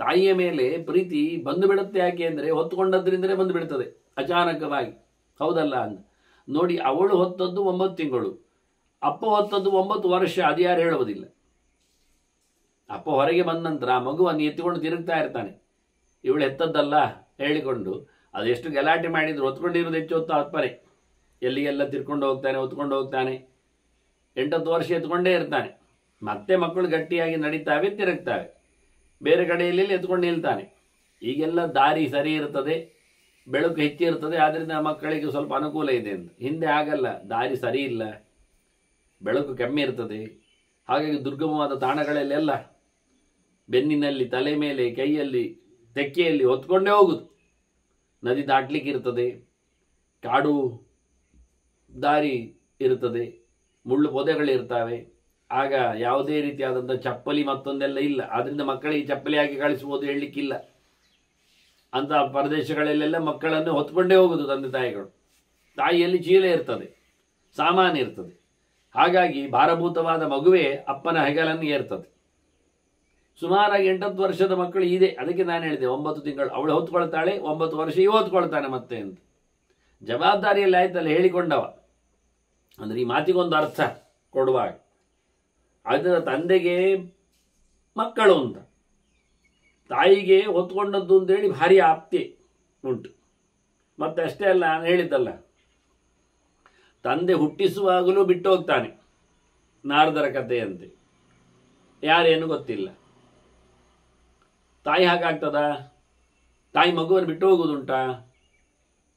ತಾಯಿಯ ಮೇಲೆ ಪ್ರೀತಿ ಬಂದು ಬಿಡುತ್ತೆ. ಯಾಕೆ ಅಂದರೆ ಹೊತ್ತುಕೊಂಡದ್ರಿಂದಲೇ ಬಂದು ಬಿಡ್ತದೆ ಅಚಾನಕವಾಗಿ, ಹೌದಲ್ಲ ಅಂತ. ನೋಡಿ ಅವಳು ಹೊತ್ತದ್ದು 9 ತಿಂಗಳು, ಅಪ್ಪ ಹೊತ್ತದ್ದು 9 ವರ್ಷ. ಅದು ಯಾರು ಹೇಳುವುದಿಲ್ಲ. ಅಪ್ಪ ಹೊರಗೆ ಬಂದ ನಂತರ ಆ ಮಗುವನ್ನು ಎತ್ತಿಕೊಂಡು ತಿರುಗ್ತಾ ಇರ್ತಾನೆ. ಇವಳು ಎತ್ತದ್ದಲ್ಲ ಹೇಳಿಕೊಂಡು ಅದೆಷ್ಟು ಗಲಾಟೆ ಮಾಡಿದ್ರು ಹೊತ್ಕೊಂಡಿರೋದು ಹೆಚ್ಚು ಹೊತ್ತು ಅಪ್ಪನೇ. ಎಲ್ಲಿಗೆಲ್ಲ ತಿರ್ಕೊಂಡು ಹೋಗ್ತಾನೆ, ಹೊತ್ಕೊಂಡು ಹೋಗ್ತಾನೆ. 8-10 ವರ್ಷ ಎತ್ಕೊಂಡೇ ಇರ್ತಾನೆ. ಮತ್ತೆ ಮಕ್ಕಳು ಗಟ್ಟಿಯಾಗಿ ನಡೀತಾವೆ, ತಿರುಗ್ತಾವೆ, ಬೇರೆ ಕಡೆಯಲ್ಲಿ ಎತ್ಕೊಂಡು ನಿಲ್ತಾನೆ. ಈಗೆಲ್ಲ ದಾರಿ ಸರಿ ಇರ್ತದೆ, ಬೆಳಕು ಹೆಚ್ಚಿರ್ತದೆ, ಆದ್ದರಿಂದ ಮಕ್ಕಳಿಗೆ ಸ್ವಲ್ಪ ಅನುಕೂಲ ಇದೆ ಅಂತ. ಹಿಂದೆ ಆಗಲ್ಲ, ದಾರಿ ಸರಿ ಇಲ್ಲ, ಬೆಳಕು ಕಮ್ಮಿ ಇರ್ತದೆ. ಹಾಗಾಗಿ ದುರ್ಗಮವಾದ ತಾಣಗಳಲ್ಲೆಲ್ಲ ಬೆನ್ನಿನಲ್ಲಿ, ತಲೆ ಮೇಲೆ, ಕೈಯಲ್ಲಿ, ತೆಕ್ಕೆಯಲ್ಲಿ ಹೊತ್ಕೊಂಡೇ ಹೋಗುದು. ನದಿ ದಾಟ್ಲಿಕ್ಕೆ ಇರ್ತದೆ, ಕಾಡು ದಾರಿ ಇರ್ತದೆ, ಮುಳ್ಳು ಪೊದೆಗಳಿರ್ತವೆ. ಆಗ ಯಾವುದೇ ರೀತಿಯಾದಂಥ ಚಪ್ಪಲಿ ಮತ್ತೊಂದೆಲ್ಲ ಇಲ್ಲ. ಆದ್ದರಿಂದ ಮಕ್ಕಳಿಗೆ ಚಪ್ಪಲಿ ಹಾಕಿ ಕಳಿಸ್ಬೋದು ಹೇಳಲಿಕ್ಕಿಲ್ಲ. ಅಂತ ಪ್ರದೇಶಗಳಲ್ಲೆಲ್ಲ ಮಕ್ಕಳನ್ನು ಹೊತ್ಕೊಂಡೇ ಹೋಗುದು ತಂದೆ ತಾಯಿಗಳು. ತಾಯಿಯಲ್ಲಿ ಚೀಲ ಇರ್ತದೆ, ಸಾಮಾನು ಇರ್ತದೆ. ಹಾಗಾಗಿ ಭಾರಭೂತವಾದ ಮಗುವೇ ಅಪ್ಪನ ಹೆಗಲನ್ನು ಏರ್ತದೆ. ಸುಮಾರಾಗಿ 8-10 ವರ್ಷದ ಮಕ್ಕಳು ಇದೆ. ಅದಕ್ಕೆ ನಾನು ಹೇಳಿದೆ 9 ತಿಂಗಳು ಅವಳು ಹೊತ್ಕೊಳ್ತಾಳೆ, 9 ವರ್ಷ ಇವ ಹೊತ್ಕೊಳ್ತಾನೆ ಮತ್ತೆ ಅಂತ. ಜವಾಬ್ದಾರಿಯಲ್ಲಿ ಆಯ್ತಲ್ಲ ಹೇಳಿಕೊಂಡವ. ಅಂದರೆ ಈ ಮಾತಿಗೊಂದು ಅರ್ಥ ಕೊಡುವಾಗ ಅದರ ತಂದೆಗೆ ಮಕ್ಕಳು ಅಂತ, ತಾಯಿಗೆ ಹೊತ್ಕೊಂಡದ್ದು ಅಂತೇಳಿ ಭಾರಿ ಆಪ್ತಿ ಉಂಟು. ಮತ್ತೆ ಅಷ್ಟೇ ಅಲ್ಲ, ನಾನು ಹೇಳಿದ್ದಲ್ಲ, ತಂದೆ ಹುಟ್ಟಿಸುವಾಗಲೂ ಬಿಟ್ಟು ಹೋಗ್ತಾನೆ. ನಾರದರ ಕಥೆಯಂತೆ, ಯಾರೇನು ಗೊತ್ತಿಲ್ಲ. ತಾಯಿ ಹಾಗಾಗ್ತದ? ತಾಯಿ ಮಗುವನ್ನು ಬಿಟ್ಟು ಹೋಗುವುದುಂಟಾ?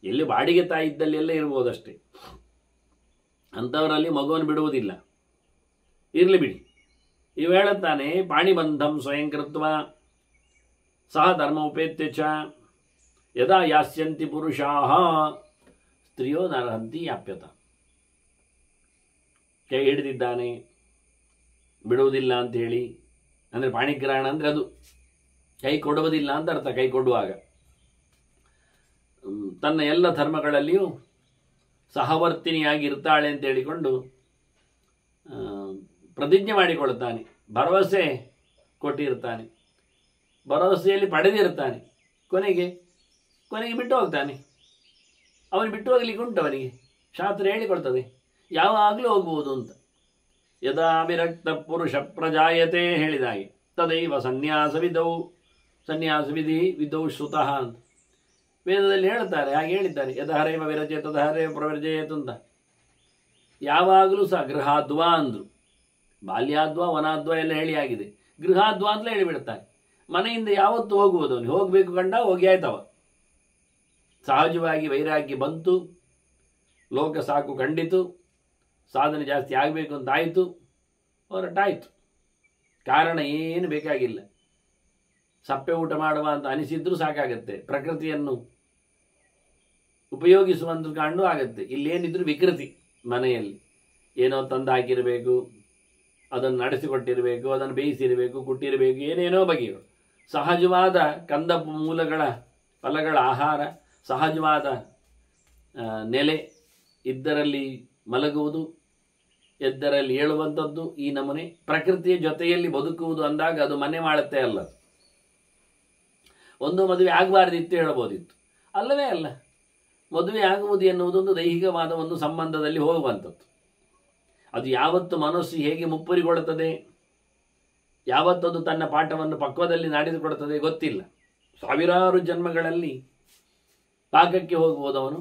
ಎಲ್ಲಿ ಬಾಡಿಗೆ ತಾಯಿ ಇದ್ದಲ್ಲಿ ಎಲ್ಲ ಇರ್ಬೋದಷ್ಟೇ. ಅಂಥವರಲ್ಲಿ ಮಗುವನ್ನು ಬಿಡುವುದಿಲ್ಲ. ಇರಲಿ ಬಿಡಿ. ಇವು ಹೇಳುತ್ತಾನೆ, ಪಾಣಿಬಂಧಂ ಸ್ವಯಂ ಕೃತ್ವ ಸಹ ಧರ್ಮ ಉಪೇತ್ಯ ಚ ಯದಾ ಯಾಸ್ಯಂತಿ ಪುರುಷಾಃ ಸ್ತ್ರೀಯೋ ನರಹಂತಿ ಯಾಪ್ಯತ. ಕೈ ಹಿಡಿದಿದ್ದಾನೆ, ಬಿಡುವುದಿಲ್ಲ ಅಂತ ಹೇಳಿ. ಅಂದರೆ ಪಾಣಿಗ್ರಹಣ ಅಂದರೆ ಅದು ಕೈ ಕೊಡುವುದಿಲ್ಲ ಅಂತ ಅರ್ಥ. ಕೈ ಕೊಡುವಾಗ ತನ್ನ ಎಲ್ಲ ಧರ್ಮಗಳಲ್ಲಿಯೂ ಸಹವರ್ತಿನಿಯಾಗಿ ಇರ್ತಾಳೆ ಅಂತ ಹೇಳಿಕೊಂಡು ಪ್ರತಿಜ್ಞೆ ಮಾಡಿಕೊಳ್ಳುತ್ತಾನೆ. ಭರವಸೆ ಕೊಟ್ಟಿರ್ತಾನೆ, ಭರವಸೆಯಲ್ಲಿ ಪಡೆದಿರ್ತಾನೆ. ಕೊನೆಗೆ ಬಿಟ್ಟು ಹೋಗ್ತಾನೆ. ಅವನು ಬಿಟ್ಟು ಹೋಗ್ಲಿಕ್ಕೆ ಉಂಟು, ಅವನಿಗೆ ಶಾಸ್ತ್ರ ಹೇಳಿಕೊಳ್ತದೆ ಯಾವಾಗಲೂ ಹೋಗ್ಬೋದು ಅಂತ. ಯದಾ ವಿರಕ್ತ ಪುರುಷ ಪ್ರಜಾಯತೆ ಹೇಳಿದಾಗೆ ತದೈವ ಸನ್ಯಾಸ ವಿಧೌ ಶ್ರುತಃ ಅಂತ ವೇದದಲ್ಲಿ ಹೇಳ್ತಾರೆ. ಹಾಗೆ ಹೇಳಿದ್ದಾರೆ, ಯದ ಹರೇವ ವಿರಜೆ ತದ ಹರೇವ ಪ್ರವರ್ಜಯೇತು ಅಂತ. ಯಾವಾಗಲೂ ಸಹ ಗೃಹಾದ್ವಾ ಅಂದರು. ಬಾಲ್ಯಾದ್ವಾ ವನಾದ್ವಾ ಎಲ್ಲ ಹೇಳಿ ಆಗಿದೆ. ಗೃಹಾದ್ವಾ ಅಂತಲೇ ಹೇಳಿಬಿಡ್ತಾರೆ. ಮನೆಯಿಂದ ಯಾವತ್ತು ಹೋಗುವುದು, ಅವನು ಹೋಗಬೇಕು ಕಂಡ ಹೋಗಿ ಆಯ್ತವ. ಸಹಜವಾಗಿ ವೈರಾಗ್ಯ ಬಂತು, ಲೋಕ ಸಾಕು ಕಂಡಿತು, ಸಾಧನೆ ಜಾಸ್ತಿ ಆಗಬೇಕು ಅಂತ ಆಯಿತು, ಹೊರಟಾಯಿತು. ಕಾರಣ ಏನು ಬೇಕಾಗಿಲ್ಲ. ಸಪ್ಪೆ ಊಟ ಮಾಡುವ ಅಂತ ಅನಿಸಿದ್ರೂ ಸಾಕಾಗತ್ತೆ. ಪ್ರಕೃತಿಯನ್ನು ಉಪಯೋಗಿಸುವಂತ ಕಂಡು ಆಗತ್ತೆ. ಇಲ್ಲೇನಿದ್ರು ವಿಕೃತಿ. ಮನೆಯಲ್ಲಿ ಏನೋ ತಂದು ಹಾಕಿರಬೇಕು, ಅದನ್ನು ನಡೆಸಿಕೊಟ್ಟಿರಬೇಕು, ಅದನ್ನು ಬೇಯಿಸಿರಬೇಕು, ಕುಟ್ಟಿರಬೇಕು, ಏನೇನೋ ಬಗೆಗಳು. ಸಹಜವಾದ ಕಂದ ಮೂಲಗಳ ಫಲಗಳ ಆಹಾರ, ಸಹಜವಾದ ನೆಲೆ, ಇದ್ದರಲ್ಲಿ ಮಲಗುವುದು, ಎದ್ದರಲ್ಲಿ ಏಳುವಂಥದ್ದು, ಈ ನಮೂನೆ ಪ್ರಕೃತಿಯ ಜೊತೆಯಲ್ಲಿ ಬದುಕುವುದು ಅಂದಾಗ ಅದು ಮನೆ ಮಾಡುತ್ತೆ ಅಲ್ಲ. ಒಂದು ಮದುವೆ ಆಗಬಾರ್ದಿತ್ತು ಹೇಳಬಹುದಿತ್ತು, ಅಲ್ಲವೇ ಅಲ್ಲ. ಮದುವೆ ಆಗುವುದು ಎನ್ನುವುದೊಂದು ದೈಹಿಕವಾದ ಒಂದು ಸಂಬಂಧದಲ್ಲಿ ಹೋಗುವಂಥದ್ದು. ಅದು ಯಾವತ್ತು ಮನಸ್ಸು ಹೇಗೆ ಮುಪ್ಪುರಿಗೊಳ್ಳುತ್ತದೆ, ಯಾವತ್ತದು ತನ್ನ ಪಾಠವನ್ನು ಪಕ್ವದಲ್ಲಿ ನಡೆಸಿಕೊಡುತ್ತದೆ ಗೊತ್ತಿಲ್ಲ. ಸಾವಿರಾರು ಜನ್ಮಗಳಲ್ಲಿ ಪಾಕಕ್ಕೆ ಹೋಗುವುದವನು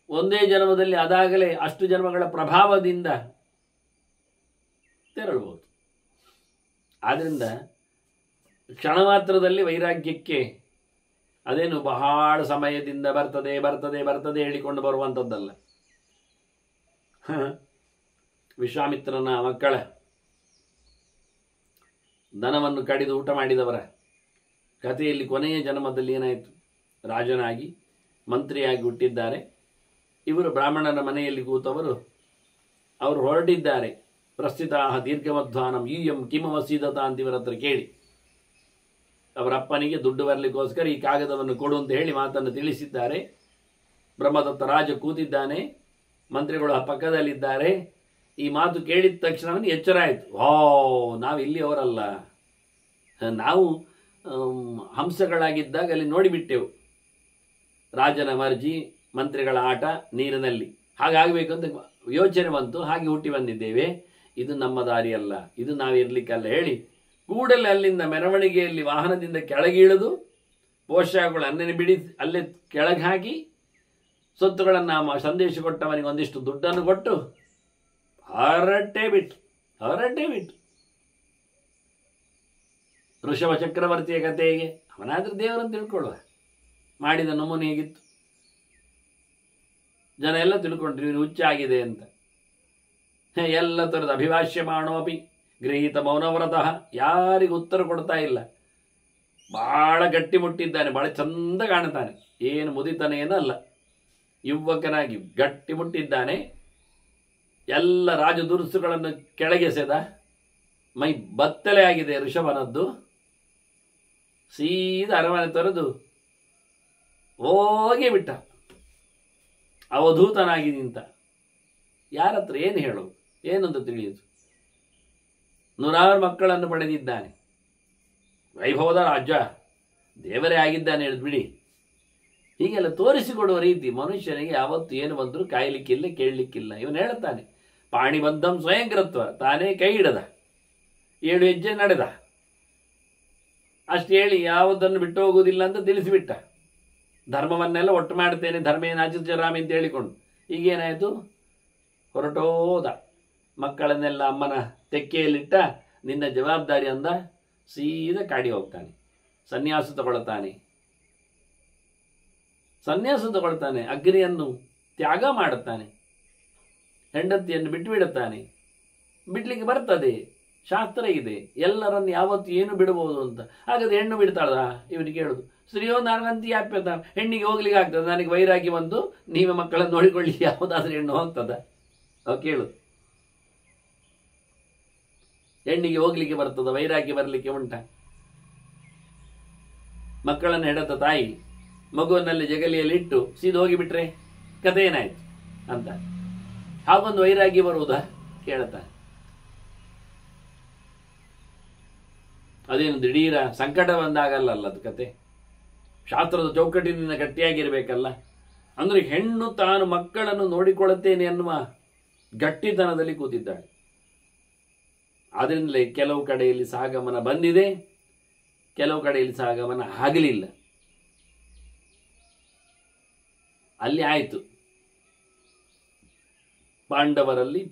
ಒಂದೇ ಜನ್ಮದಲ್ಲಿ ಅದಾಗಲೇ ಅಷ್ಟು ಜನ್ಮಗಳ ಪ್ರಭಾವದಿಂದ ತೆರಳಬಹುದು. ಆದ್ದರಿಂದ ಕ್ಷಣ ಮಾತ್ರದಲ್ಲಿ ವೈರಾಗ್ಯಕ್ಕೆ ಅದೇನು ಬಹಳ ಸಮಯದಿಂದ ಬರ್ತದೆ ಹೇಳಿಕೊಂಡು ಬರುವಂಥದ್ದಲ್ಲ. ವಿಶ್ವಾಮಿತ್ರನ ಮಕ್ಕಳ ದನವನ್ನು ಕಡಿದು ಊಟ ಮಾಡಿದವರ ಕಥೆಯಲ್ಲಿ ಕೊನೆಯ ಜನ್ಮದಲ್ಲಿ ಏನಾಯಿತು? ರಾಜನಾಗಿ ಮಂತ್ರಿಯಾಗಿ ಹುಟ್ಟಿದ್ದಾರೆ. ಇವರು ಬ್ರಾಹ್ಮಣನ ಮನೆಯಲ್ಲಿ ಕೂತವರು. ಅವರು ಹೊರಟಿದ್ದಾರೆ. ಪ್ರಸ್ಥಿತಾಹ ದೀರ್ಘಮಧ್ವಾನಂ ಯೂಯಂ ಕಿಮವಸೀದತ ಅಂತ ಇವರ ಹತ್ರ ಕೇಳಿ, ಅವರ ಅಪ್ಪನಿಗೆ ದುಡ್ಡು ಬರಲಿಕ್ಕೋಸ್ಕರ ಈ ಕಾಗದವನ್ನು ಕೊಡು ಅಂತ ಹೇಳಿ ಮಾತನ್ನು ತಿಳಿಸಿದ್ದಾರೆ. ಬ್ರಹ್ಮದತ್ತ ರಾಜ ಕೂತಿದ್ದಾನೆ, ಮಂತ್ರಿಗಳು ಆ ಪಕ್ಕದಲ್ಲಿದ್ದಾರೆ. ಈ ಮಾತು ಕೇಳಿದ ತಕ್ಷಣ ಅವನಿಗೆ ಎಚ್ಚರ ಆಯಿತು. ನಾವು ಇಲ್ಲಿಯವರಲ್ಲ, ನಾವು ಹಂಸಗಳಾಗಿದ್ದಾಗ ಅಲ್ಲಿ ನೋಡಿಬಿಟ್ಟೆವು ರಾಜನ ಮರ್ಜಿ, ಮಂತ್ರಿಗಳ ಆಟ ನೀರಿನಲ್ಲಿ. ಹಾಗಾಗಬೇಕು ಅಂತ ಯೋಚನೆ ಬಂತು. ಹಾಗೆ ಹುಟ್ಟಿ ಬಂದಿದ್ದೇವೆ. ಇದು ನಮ್ಮ ದಾರಿಯಲ್ಲ, ಇದು ನಾವಿರ್ಲಿಕ್ಕಲ್ಲ ಹೇಳಿ ಕೂಡಲೇ ಅಲ್ಲಿಂದ ಮೆರವಣಿಗೆಯಲ್ಲಿ ವಾಹನದಿಂದ ಕೆಳಗಿಳಿದು ಪೋಷಕಗಳು ಅನ್ನನೆ ಬಿಡಿ ಅಲ್ಲೇ ಕೆಳಗೆ ಹಾಕಿ ಸೊತ್ತುಗಳನ್ನು ಸಂದೇಶ ಕೊಟ್ಟವನಿಗೆ ಒಂದಿಷ್ಟು ದುಡ್ಡನ್ನು ಕೊಟ್ಟು ಹೊರಟೇ ಬಿಟ್ಟು ಋಷಭ ಚಕ್ರವರ್ತಿಯ ಕಥೆಗೆ ಅವನಾದ್ರೂ ದೇವರನ್ನು ತಿಳ್ಕೊಳ್ಳುವ. ಮಾಡಿದ ನಮೂನೆ ಹೇಗಿತ್ತು? ಜನ ಎಲ್ಲ ತಿಳ್ಕೊಂಡ್ರು ಇವನು ಹುಚ್ಚ ಆಗಿದೆ ಅಂತ. ಎಲ್ಲ ಥರದ ಅಭಿಭಾಷ್ಯ ಮಾಡೋಪಿ ಗೃಹೀತ ಮೌನವ್ರತಃ, ಯಾರಿಗೂ ಉತ್ತರ ಕೊಡ್ತಾ ಇಲ್ಲ. ಬಹಳ ಗಟ್ಟಿ ಮುಟ್ಟಿದ್ದಾನೆ, ಬಹಳ ಚಂದ ಕಾಣ್ತಾನೆ, ಏನು ಮುದಿತಾನೆ ಏನಲ್ಲ, ಯುವಕನಾಗಿ ಗಟ್ಟಿ ಮುಟ್ಟಿದ್ದಾನೆ. ಎಲ್ಲ ರಾಜದುರ್ಸುಗಳನ್ನು ಕೆಳಗೆಸೆದ, ಮೈ ಬತ್ತಲೆ ಆಗಿದೆ ಋಷಭನದ್ದು. ಸೀದಾ ಅರಮನೆ ತೊರೆದು ಹೋಗಿ ಬಿಟ್ಟ, ಅವಧೂತನಾಗಿ ನಿಂತ. ಯಾರತ್ರ ಏನು ಹೇಳೋದು, ಏನಂತ ತಿಳಿಯುದು? 100 ಮಕ್ಕಳನ್ನು ಪಡೆದಿದ್ದಾನೆ, ವೈಭವದ ರಾಜ್ಯ, ದೇವರೇ ಆಗಿದ್ದಾನೆ ಹೇಳಿದ್ಬಿಡಿ. ಹೀಗೆಲ್ಲ ತೋರಿಸಿಕೊಡುವ ರೀತಿ ಮನುಷ್ಯನಿಗೆ ಯಾವತ್ತು ಏನು ಬಂದರೂ ಕಾಯಲಿಕ್ಕಿಲ್ಲ, ಕೇಳಲಿಕ್ಕಿಲ್ಲ. ಇವನು ಹೇಳುತ್ತಾನೆ ಪಾಣಿಬಂಧಂ ಸ್ವಯಂಕೃತ್ವ, ತಾನೇ ಕೈ ಹಿಡದ, 7 ಹೆಜ್ಜೆ ನಡೆದ, ಅಷ್ಟು ಹೇಳಿ ಯಾವುದನ್ನು ಬಿಟ್ಟು ಹೋಗುವುದಿಲ್ಲ ಅಂತ ತಿಳಿಸಿಬಿಟ್ಟ. ಧರ್ಮವನ್ನೆಲ್ಲ ಒಟ್ಟು ಮಾಡ್ತೇನೆ, ಧರ್ಮೇನಾಚರಾಮಿ ಅಂತ ಹೇಳಿಕೊಂಡು ಈಗೇನಾಯಿತು? ಹೊರಟೋದ. ಮಕ್ಕಳನ್ನೆಲ್ಲ ಅಮ್ಮನ ತೆಕ್ಕೆಯಲ್ಲಿಟ್ಟ, ನಿನ್ನ ಜವಾಬ್ದಾರಿ ಅಂದ, ಸೀದಾ ಕಾಡಿ ಹೋಗ್ತಾನೆ. ಸನ್ಯಾಸ ತಗೊಳ್ತಾನೆ, ಅಗ್ನಿಯನ್ನು ತ್ಯಾಗ ಮಾಡುತ್ತಾನೆ, ಹೆಂಡತಿಯನ್ನು ಬಿಟ್ಟು ಬಿಡುತ್ತಾನೆ. ಬಿಡ್ಲಿಕ್ಕೆ ಬರ್ತದೆ, ಶಾಸ್ತ್ರ ಇದೆ, ಎಲ್ಲರನ್ನು ಯಾವತ್ತು ಏನು ಬಿಡಬಹುದು ಅಂತ. ಹಾಗಾದ್ರೆ ಹೆಣ್ಣು ಬಿಡ್ತಾಳ? ಇವನಿಗೆ ಕೇಳುದು, ಸ್ತ್ರೀಯೋ ನಾನಂತಿ ಯಾಪ್ಯತ, ಹೆಣ್ಣಿಗೆ ಹೋಗ್ಲಿಕ್ಕೆ ಆಗ್ತದೆ, ನನಗೆ ವೈರಾಗಿ ಬಂದು ನೀವೇ ಮಕ್ಕಳನ್ನು ನೋಡಿಕೊಳ್ಳಿ, ಯಾವುದಾದ್ರೂ ಹೆಣ್ಣು ಹೋಗ್ತದ? ಅವ ಕೇಳುದು, ಹೆಣ್ಣಿಗೆ ಹೋಗ್ಲಿಕ್ಕೆ ಬರ್ತದ, ವೈರಾಗ್ಯ ಬರಲಿಕ್ಕೆ ಉಂಟ? ಮಕ್ಕಳನ್ನು ಹೆಡತ ತಾಯಿ ಮಗುವನ್ನಲ್ಲಿ ಜಗಲಿಯಲ್ಲಿ ಇಟ್ಟು ಸೀದಾ ಹೋಗಿಬಿಟ್ರೆ ಕಥೆ ಏನಾಯ್ತು ಅಂತ. ಹಾಗೊಂದು ವೈರಾಗ್ಯ ಬರುವುದಾ ಕೇಳ್ತಾನೆ. ಅದೇನು ದಿಢೀರ ಸಂಕಟ ಬಂದಾಗಲ್ಲ ಅದು ಕತೆ. ಶಾಸ್ತ್ರದ ಚೌಕಟ್ಟಿನಿಂದ ಗಟ್ಟಿಯಾಗಿರ್ಬೇಕಲ್ಲ. ಅಂದ್ರೆ ಹೆಣ್ಣು ತಾನು ಮಕ್ಕಳನ್ನು ನೋಡಿಕೊಳ್ಳುತ್ತೇನೆ ಅನ್ನುವ ಗಟ್ಟಿತನದಲ್ಲಿ ಕೂತಿದ್ದಾಳೆ. ಆದ್ರಿಂದಲೇ ಕೆಲವು ಕಡೆಯಲ್ಲಿ ಸಹಗಮನ ಬಂದಿದೆ, ಕೆಲವು ಕಡೆಯಲ್ಲಿ ಸಹಗಮನ ಆಗಲಿಲ್ಲ. ಅಲ್ಲಿ ಆಯಿತು,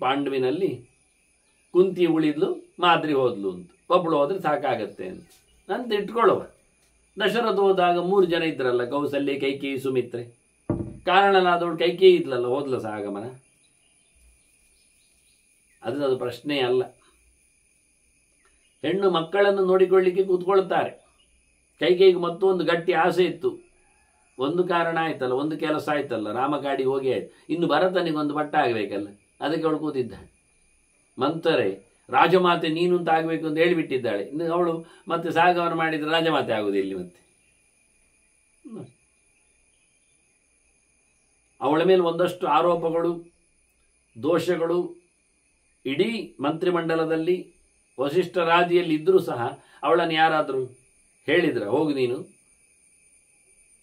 ಪಾಂಡವಿನಲ್ಲಿ ಕುಂತಿ ಉಳಿದ್ಲು, ಮಾದ್ರಿ ಹೋದ್ಲು ಅಂತ. ಒಬ್ಬಳು ಹೋದ್ರೆ ಸಾಕಾಗತ್ತೆ ಅಂತ ಇಟ್ಕೊಳ್ಳುವ. ದಶರಥ ಹೋದಾಗ 3 ಜನ ಇದ್ರಲ್ಲ, ಕೌಸಲ್ಯ, ಕೈಕೇಯಿ, ಸುಮಿತ್ರೆ. ಕಾರಣನಾದವಳು ಕೈಕೇಯಿ ಇದ್ಲಲ್ಲ, ಹೋದ್ಲ ಸಹಗಮನ? ಅದು ಪ್ರಶ್ನೆ ಅಲ್ಲ. ಹೆಣ್ಣು ಮಕ್ಕಳನ್ನು ನೋಡಿಕೊಳ್ಳಿಕ್ಕೆ ಕೂತ್ಕೊಳ್ತಾರೆ. ಕೈಕೇಯಿಗೆ ಮತ್ತೊಂದು ಗಟ್ಟಿ ಆಸೆ ಇತ್ತು. ಒಂದು ಕಾರಣ ಆಯ್ತಲ್ಲ, ಒಂದು ಕೆಲಸ ಆಯ್ತಲ್ಲ, ರಾಮಕಾಡಿಗೆ ಹೋಗಿ ಆಯ್ತು. ಇನ್ನು ಭರತನಿಗೊಂದು ಬಟ್ಟ ಆಗಬೇಕಲ್ಲ, ಅದಕ್ಕೆ ಅವಳು ಕೂತಿದ್ದಾಳೆ. ಮಂತರೆ ರಾಜಮಾತೆ ನೀನು ಅಂತ ಆಗಬೇಕು ಅಂತ ಹೇಳಿಬಿಟ್ಟಿದ್ದಾಳೆ. ಇನ್ನು ಅವಳು ಮತ್ತೆ ಸಹಗಮನ ಮಾಡಿದರೆ ರಾಜಮಾತೆ ಆಗುವುದು ಇಲ್ಲಿ ಮತ್ತೆ. ಅವಳ ಮೇಲೆ ಒಂದಷ್ಟು ಆರೋಪಗಳು, ದೋಷಗಳು ಇಡೀ ಮಂತ್ರಿಮಂಡಲದಲ್ಲಿ ವಸಿಷ್ಠರಾದಿಯಲ್ಲಿ ಇದ್ದರೂ ಸಹ ಅವಳನ್ನು ಯಾರಾದರೂ ಹೇಳಿದ್ರ ಹೋಗು ನೀನು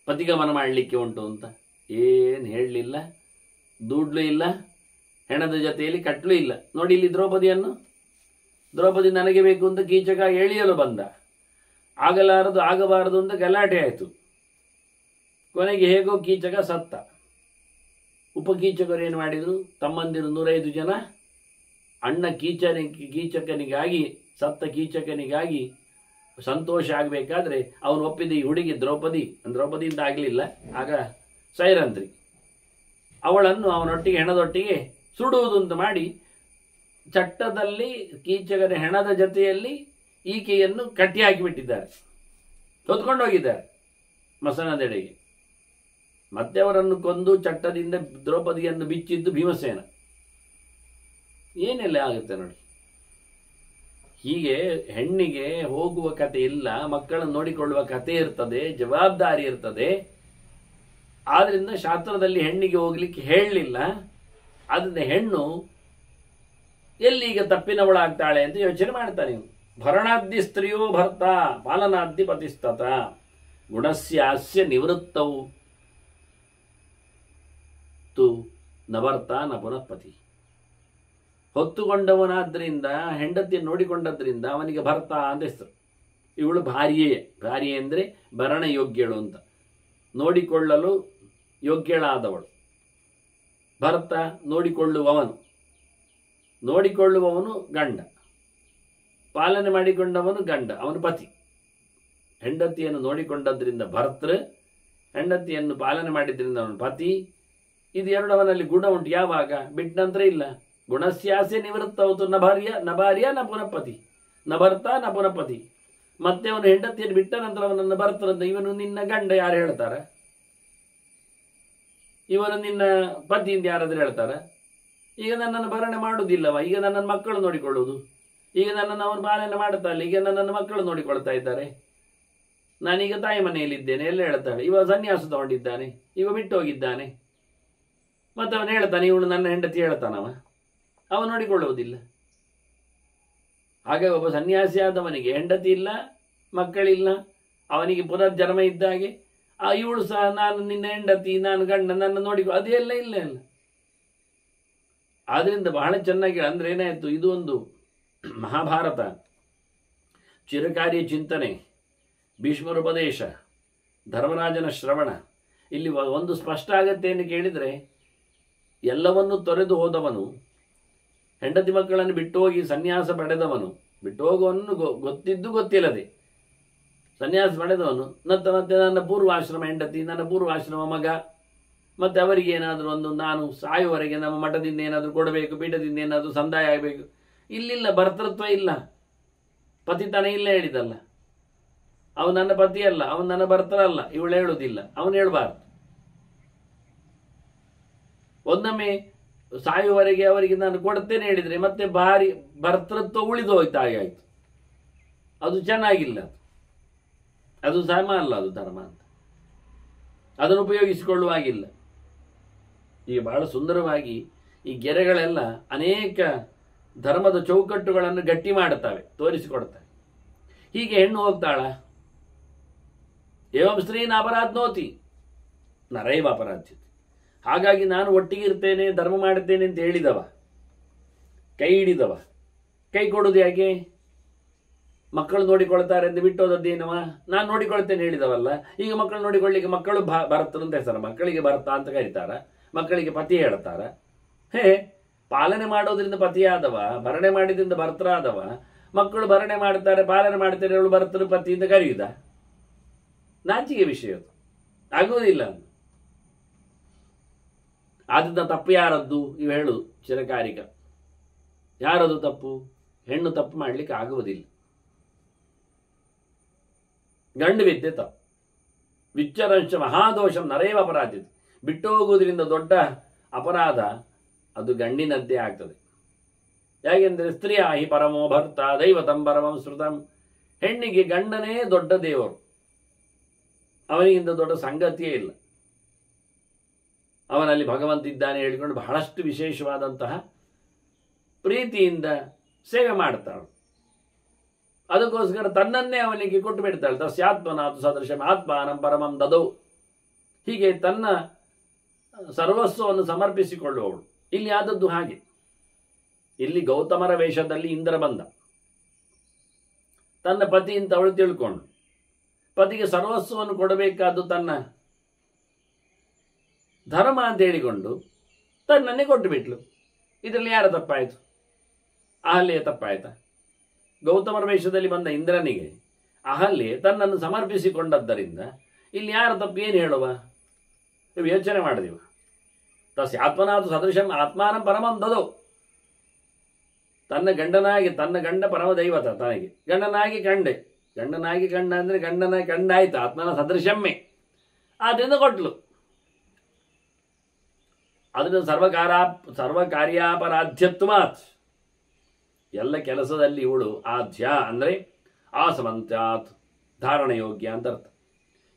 ಪತಿಗಮನ ಮಾಡಲಿಕ್ಕೆ ಉಂಟು ಅಂತ? ಏನು ಹೇಳಲಿಲ್ಲ, ದುಡ್ಲು ಇಲ್ಲ, ಹೆಣದ ಜೊತೆಯಲ್ಲಿ ಕಟ್ಲು ಇಲ್ಲ. ನೋಡಿ ಇಲ್ಲಿ ದ್ರೌಪದಿ ನನಗೆ ಬೇಕು ಅಂತ ಕೀಚಕ ಎಳೆಯಲು ಬಂದ. ಆಗಬಾರದು ಅಂತ ಗಲಾಟೆ ಆಯಿತು. ಕೊನೆಗೆ ಹೇಗೋ ಕೀಚಕ ಸತ್ತ. ಉಪಕೀಚಕರು ಏನು ಮಾಡಿದರು? ತಮ್ಮಂದಿರು 105 ಜನ ಅಣ್ಣ ಕೀಚಕನಿಗಾಗಿ, ಸತ್ತ ಕೀಚಕನಿಗಾಗಿ ಸಂತೋಷ ಆಗಬೇಕಾದ್ರೆ ಅವನು ಒಪ್ಪಿದ ಈ ಹುಡುಗಿ ದ್ರೌಪದಿಯಿಂದ ಆಗಲಿಲ್ಲ, ಆಗ ಸೈರಂತ್ರಿ, ಅವಳನ್ನು ಅವನೊಟ್ಟಿಗೆ ಹೆಣದೊಟ್ಟಿಗೆ ಸುಡುವುದು ಅಂತ ಮಾಡಿ ಚಟ್ಟದಲ್ಲಿ ಕೀಚಕನ ಹೆಣದ ಜೊತೆಯಲ್ಲಿ ಈಕೆಯನ್ನು ಕಟ್ಟಿ ಹಾಕಿಬಿಟ್ಟಿದ್ದಾರೆ, ಹೊತ್ಕೊಂಡು ಹೋಗಿದ್ದಾರೆ ಮಸನದೆಡೆಗೆ. ಮತ್ತೆ ಅವರನ್ನು ಕೊಂದು ಚಟ್ಟದಿಂದ ದ್ರೌಪದಿಯನ್ನು ಬಿಚ್ಚಿದ್ದು ಭೀಮಸೇನ. ಏನೆಲ್ಲ ಆಗುತ್ತೆ ನೋಡಿ. ಹೀಗೆ ಹೆಣ್ಣಿಗೆ ಹೋಗುವ ಕತೆ ಇಲ್ಲ, ಮಕ್ಕಳನ್ನು ನೋಡಿಕೊಳ್ಳುವ ಕತೆ ಇರ್ತದೆ, ಜವಾಬ್ದಾರಿ ಇರ್ತದೆ. ಆದ್ರಿಂದ ಶಾಸ್ತ್ರದಲ್ಲಿ ಹೆಣ್ಣಿಗೆ ಹೋಗ್ಲಿಕ್ಕೆ ಹೇಳಲಿಲ್ಲ. ಆದ್ರಿಂದ ಹೆಣ್ಣು ಎಲ್ಲಿಗ ತಪ್ಪಿನವಳಾಗ್ತಾಳೆ ಅಂತ ಯೋಚನೆ ಮಾಡ್ತಾನೆ. ಭರಣಾದ್ದಿ ಸ್ತ್ರೀಯೋ ಭರ್ತ ಪಾಲನಾದ್ದಿ ಪತಿಸ್ತತ ಗುಣಸ್ಯಾಸ್ಯ ನಿವೃತ್ತವು ತು ನವರ್ತ ನ ಪುನಃ ಪತಿ. ಹೊತ್ತುಕೊಂಡವನಾದ್ರಿಂದ, ಹೆಂಡತಿಯನ್ನು ನೋಡಿಕೊಂಡದ್ರಿಂದ ಅವನಿಗೆ ಭರ್ತ ಅಂತ ಹೆಸರು. ಇವಳು ಭಾರ್ಯೆ ಅಂದರೆ ಭರಣ ಯೋಗ್ಯಳು ಅಂತ, ನೋಡಿಕೊಳ್ಳಲು ಯೋಗ್ಯಳಾದವಳು. ಭರ್ತ ನೋಡಿಕೊಳ್ಳುವವನು ಗಂಡ, ಪಾಲನೆ ಮಾಡಿಕೊಂಡವನು ಗಂಡ, ಅವನು ಪತಿ. ಹೆಂಡತಿಯನ್ನು ನೋಡಿಕೊಂಡದ್ರಿಂದ ಭರ್ತೃ, ಹೆಂಡತಿಯನ್ನು ಪಾಲನೆ ಮಾಡಿದ್ರಿಂದ ಅವನು ಪತಿ. ಇದು ಎರಡು ಅವನಲ್ಲಿ ಗುಣ ಉಂಟು. ಯಾವಾಗ ಬಿಟ್ಟ ನಂತರ ಇಲ್ಲ. ಗುಣಸ್ಯಾಸೆ ನಿವೃತ್ತ ಅವತು ನ ಭಾರ್ಯ ನ ಪುನಃಪತಿ, ನ ಭರ್ತ ನ ಪುನಃಪತಿ. ಮತ್ತೆ ಅವನು ಹೆಂಡತಿಯನ್ನು ಬಿಟ್ಟ ನಂತರ ಅವನನ್ನು ಬರ್ತಾರಂತ ಇವನು ನಿನ್ನ ಗಂಡ ಯಾರು ಹೇಳ್ತಾರ, ಇವನು ನಿನ್ನ ಪತಿ ಅಂತ ಯಾರಾದ್ರೂ ಹೇಳ್ತಾರ? ಈಗ ನನ್ನನ್ನು ಭರಣೆ ಮಾಡುವುದಿಲ್ಲವ, ಈಗ ನನ್ನನ್ನು ಮಕ್ಕಳು ನೋಡಿಕೊಳ್ಳುವುದು, ಈಗ ನನ್ನನ್ನು ಅವನು ಪಾಲನೆ ಮಾಡುತ್ತಾ ಇಲ್ಲ, ಈಗ ನನ್ನನ್ನು ಮಕ್ಕಳು ನೋಡಿಕೊಳ್ತಾ ಇದ್ದಾರೆ, ನಾನೀಗ ತಾಯಿ ಮನೆಯಲ್ಲಿದ್ದೇನೆ ಎಲ್ಲ ಹೇಳ್ತಾಳೆ. ಇವ ಸನ್ಯಾಸ ತಗೊಂಡಿದ್ದಾನೆ, ಇವ ಬಿಟ್ಟು ಹೋಗಿದ್ದಾನೆ. ಮತ್ತೆ ಅವನು ಹೇಳ್ತಾನೆ ಇವಳು ನನ್ನ ಹೆಂಡತಿ ಹೇಳ್ತಾನವ, ಅವ ನೋಡಿಕೊಳ್ಳುವುದಿಲ್ಲ. ಹಾಗೆ ಒಬ್ಬ ಸನ್ಯಾಸಿ ಆದವನಿಗೆ ಹೆಂಡತಿ ಇಲ್ಲ, ಮಕ್ಕಳಿಲ್ಲ, ಅವನಿಗೆ ಪುನರ್ಜನ್ಮ ಇದ್ದಾಗೆ ಇವಳು ಸಹ ನಾನು ನಿನ್ನ ಹೆಂಡತಿ, ನಾನು ಗಂಡ, ನನ್ನ ನೋಡಿಕೊ ಅದೆಲ್ಲ ಇಲ್ಲ ಇಲ್ಲ. ಆದ್ರಿಂದ ಬಹಳ ಚೆನ್ನಾಗಿ ಅಂದ್ರೆ ಏನಾಯ್ತು, ಇದು ಒಂದು ಮಹಾಭಾರತ, ಚಿರಕಾರ್ಯ ಚಿಂತನೆ, ಭೀಷ್ಮರ ಉಪದೇಶ, ಧರ್ಮರಾಜನ ಶ್ರವಣ. ಇಲ್ಲಿ ಒಂದು ಸ್ಪಷ್ಟ ಆಗತ್ತೆ ಎಂದು ಕೇಳಿದರೆ, ಎಲ್ಲವನ್ನೂ ತೊರೆದು ಹೋದವನು, ಹೆಂಡತಿ ಮಕ್ಕಳನ್ನು ಬಿಟ್ಟು ಹೋಗಿ ಸನ್ಯಾಸ ಪಡೆದವನು, ಬಿಟ್ಟು ಹೋಗುವನು ಗೊತ್ತಿದ್ದು ಗೊತ್ತಿಲ್ಲದೆ ಸನ್ಯಾಸ ಪಡೆದವನು, ಮತ್ತೆ ನನ್ನ ಪೂರ್ವಾಶ್ರಮ ಹೆಂಡತಿ, ನನ್ನ ಪೂರ್ವಾಶ್ರಮ ಮಗ, ಮತ್ತೆ ಅವರಿಗೆ ಏನಾದರೂ ಒಂದು ನಾನು ಸಾಯುವವರೆಗೆ ನಮ್ಮ ಮಠದಿಂದ ಏನಾದರೂ ಕೊಡಬೇಕು, ಪೀಠದಿಂದ ಏನಾದರೂ ಸಂದಾಯ ಆಗಬೇಕು. ಇಲ್ಲಿಲ್ಲ, ಭರ್ತೃತ್ವ ಇಲ್ಲ, ಪತಿತನ ಇಲ್ಲ ಹೇಳಿದಲ್ಲ. ಅವನು ನನ್ನ ಪತಿ ಅಲ್ಲ, ಅವನು ನನ್ನ ಭರ್ತರ ಅಲ್ಲ, ಇವಳು ಹೇಳುವುದಿಲ್ಲ, ಅವನು ಹೇಳಬಾರ್ದು. ಒಂದೊಮ್ಮೆ ಸಾಯುವವರೆಗೆ ಅವರಿಗೆ ನಾನು ಕೊಡ್ತೇನೆ ಹೇಳಿದರೆ ಮತ್ತೆ ಭಾರಿ ಭರ್ತೃತ್ವ ಉಳಿದು ಹೋಯ್ತಾಗೆ ಆಯಿತು. ಅದು ಚೆನ್ನಾಗಿಲ್ಲ, ಅದು ಸಮ ಅಲ್ಲ, ಅದು ಧರ್ಮ ಅಂತ ಅದನ್ನು ಉಪಯೋಗಿಸಿಕೊಳ್ಳುವಾಗಿಲ್ಲ. ಈಗ ಬಹಳ ಸುಂದರವಾಗಿ ಈ ಗೆರೆಗಳೆಲ್ಲ ಅನೇಕ ಧರ್ಮದ ಚೌಕಟ್ಟುಗಳನ್ನು ಗಟ್ಟಿ ಮಾಡುತ್ತವೆ, ತೋರಿಸಿಕೊಡ್ತವೆ. ಹೀಗೆ ಹೆಣ್ಣು ಹೋಗ್ತಾಳ, ಏವಂ ಸ್ತ್ರೀನ ಅಪರಾಧ್ನೋತಿ ನರೈವ ಅಪರಾಧ್ಯ. ಹಾಗಾಗಿ ನಾನು ಒಟ್ಟಿಗೆ ಇರ್ತೇನೆ, ಧರ್ಮ ಮಾಡುತ್ತೇನೆ ಅಂತ ಹೇಳಿದವ, ಕೈ ಹಿಡಿದವ, ಕೈ ಕೊಡುವುದು ಯಾಕೆ? ಮಕ್ಕಳು ನೋಡಿಕೊಳ್ತಾರೆ ಎಂದು ಬಿಟ್ಟೋದದ್ದೇನವ? ನಾನು ನೋಡಿಕೊಳ್ತೇನೆ ಹೇಳಿದವಲ್ಲ. ಈಗ ಮಕ್ಕಳು ನೋಡಿಕೊಳ್ಳಿಕ್ಕೆ ಮಕ್ಕಳು ಭರತರು ಅಂತ ಹೆಸರು, ಮಕ್ಕಳಿಗೆ ಭರತ ಅಂತ ಕರೀತಾರ, ಮಕ್ಕಳಿಗೆ ಪತಿ ಹೇಳ್ತಾರ. ಪಾಲನೆ ಮಾಡೋದ್ರಿಂದ ಪತಿಯಾದವ, ಭರಣೆ ಮಾಡಿದ್ರಿಂದ ಭರ್ತರಾದವ, ಮಕ್ಕಳು ಭರಣೆ ಮಾಡ್ತಾರೆ, ಪಾಲನೆ ಮಾಡ್ತಾರೆ, ಅವಳು ಭರ್ತರು ಪತಿ ಅಂತ ಕರೆಯುವುದ? ನಾಚಿಕೆ ವಿಷಯ ಅದು, ಆಗುವುದಿಲ್ಲ. ಆದ್ರಿಂದ ತಪ್ಪು ಯಾರದ್ದು? ಇವು ಹೇಳು ಚಿರಕಾರಿಕ. ಯಾರದು ತಪ್ಪು? ಹೆಣ್ಣು ತಪ್ಪು ಮಾಡಲಿಕ್ಕೆ ಆಗುವುದಿಲ್ಲ. ಗಂಡು ವಿದ್ಯೆ ತಪ್ಪು. ವಿಚ್ಚರಂಶ ಮಹಾದೋಷಂ ನರೇವ ಅಪರಾಧ. ಬಿಟ್ಟು ಹೋಗುವುದರಿಂದ ದೊಡ್ಡ ಅಪರಾಧ ಅದು ಗಂಡಿನದ್ದೇ ಆಗ್ತದೆ. ಯಾಕೆಂದರೆ ಸ್ತ್ರೀಯ ಹಿ ಪರಮೋ ಭರ್ತ ದೈವತಂ ಪರಮಂ ಶ್ರುತಂ. ಹೆಣ್ಣಿಗೆ ಗಂಡನೇ ದೊಡ್ಡ ದೇವರು, ಅವನಿಗಿಂತ ದೊಡ್ಡ ಸಂಗತಿಯೇ ಇಲ್ಲ. ಅವನಲ್ಲಿ ಭಗವಂತ ಇದ್ದಾನೆ ಹೇಳಿಕೊಂಡು ಬಹಳಷ್ಟು ವಿಶೇಷವಾದಂತಹ ಪ್ರೀತಿಯಿಂದ ಸೇವೆ ಮಾಡ್ತಾಳು. ಅದಕ್ಕೋಸ್ಕರ ತನ್ನನ್ನೇ ಅವನಿಗೆ ಕೊಟ್ಟು ಬಿಡ್ತಾಳೆ. ತಸ್ಯಾತ್ಮನಾತು ಸದೃಶಂ ಆತ್ಮಾನಂ ಪರಮಂ ದದೌ. ಹೀಗೆ ತನ್ನ ಸರ್ವಸ್ವವನ್ನು ಸಮರ್ಪಿಸಿಕೊಳ್ಳುವವಳು. ಇಲ್ಲಿ ಆದದ್ದು ಹಾಗೆ. ಇಲ್ಲಿ ಗೌತಮರ ವೇಷದಲ್ಲಿ ಇಂದ್ರ ಬಂದ, ತನ್ನ ಪತಿ ಅಂತ ಅವಳು ತಿಳ್ಕೊಂಡು ಪತಿಗೆ ಸರ್ವಸ್ವವನ್ನು ಕೊಡಬೇಕಾದ್ದು ತನ್ನ ಧರ್ಮ ಅಂತ ಹೇಳಿಕೊಂಡು ತನ್ನನ್ನೇ ಕೊಟ್ಟು ಬಿಟ್ಲು. ಇದರಲ್ಲಿ ಯಾರ ತಪ್ಪಾಯಿತು? ಅಹಲ್ಯೆ ತಪ್ಪಾಯ್ತಾ? ಗೌತಮರ ವೇಷದಲ್ಲಿ ಬಂದ ಇಂದ್ರನಿಗೆ ಅಹಲ್ಯೆ ತನ್ನನ್ನು ಸಮರ್ಪಿಸಿಕೊಂಡದ್ದರಿಂದ ಇಲ್ಲಿ ಯಾರ ತಪ್ಪು? ಏನು ಹೇಳುವ? ನೀವು ಯೋಚನೆ ಮಾಡಿದೀವ. ತಸ್ ಆತ್ಮನಾಥ ಸದೃಶಂ ಆತ್ಮಾನಂ ಪರಮಂ ದದೌ. ತನ್ನ ಗಂಡನಾಗಿ, ತನ್ನ ಗಂಡ ಪರಮ ದೈವತ, ತನಗೆ ಗಂಡನಾಗಿ ಕಂಡೆ, ಗಂಡನಾಗಿ ಕಂಡ ಅಂದರೆ ಗಂಡನಾಗಿ ಕಂಡಾಯ್ತು, ಆತ್ಮನ ಸದೃಶಮ್ಮೆ. ಆದ್ದರಿಂದ ಕೊಟ್ಲು. ಅದನ್ನು ಸರ್ವಕಾರ್ಯಾಪರಾಧ್ಯತ್ವಾತ್, ಎಲ್ಲ ಕೆಲಸದಲ್ಲಿ ಇವಳು ಆಧ್ಯ ಅಂದರೆ ಆಸಮಂತಾತ್, ಧಾರಣಯೋಗ್ಯ ಅಂತ ಅರ್ಥ.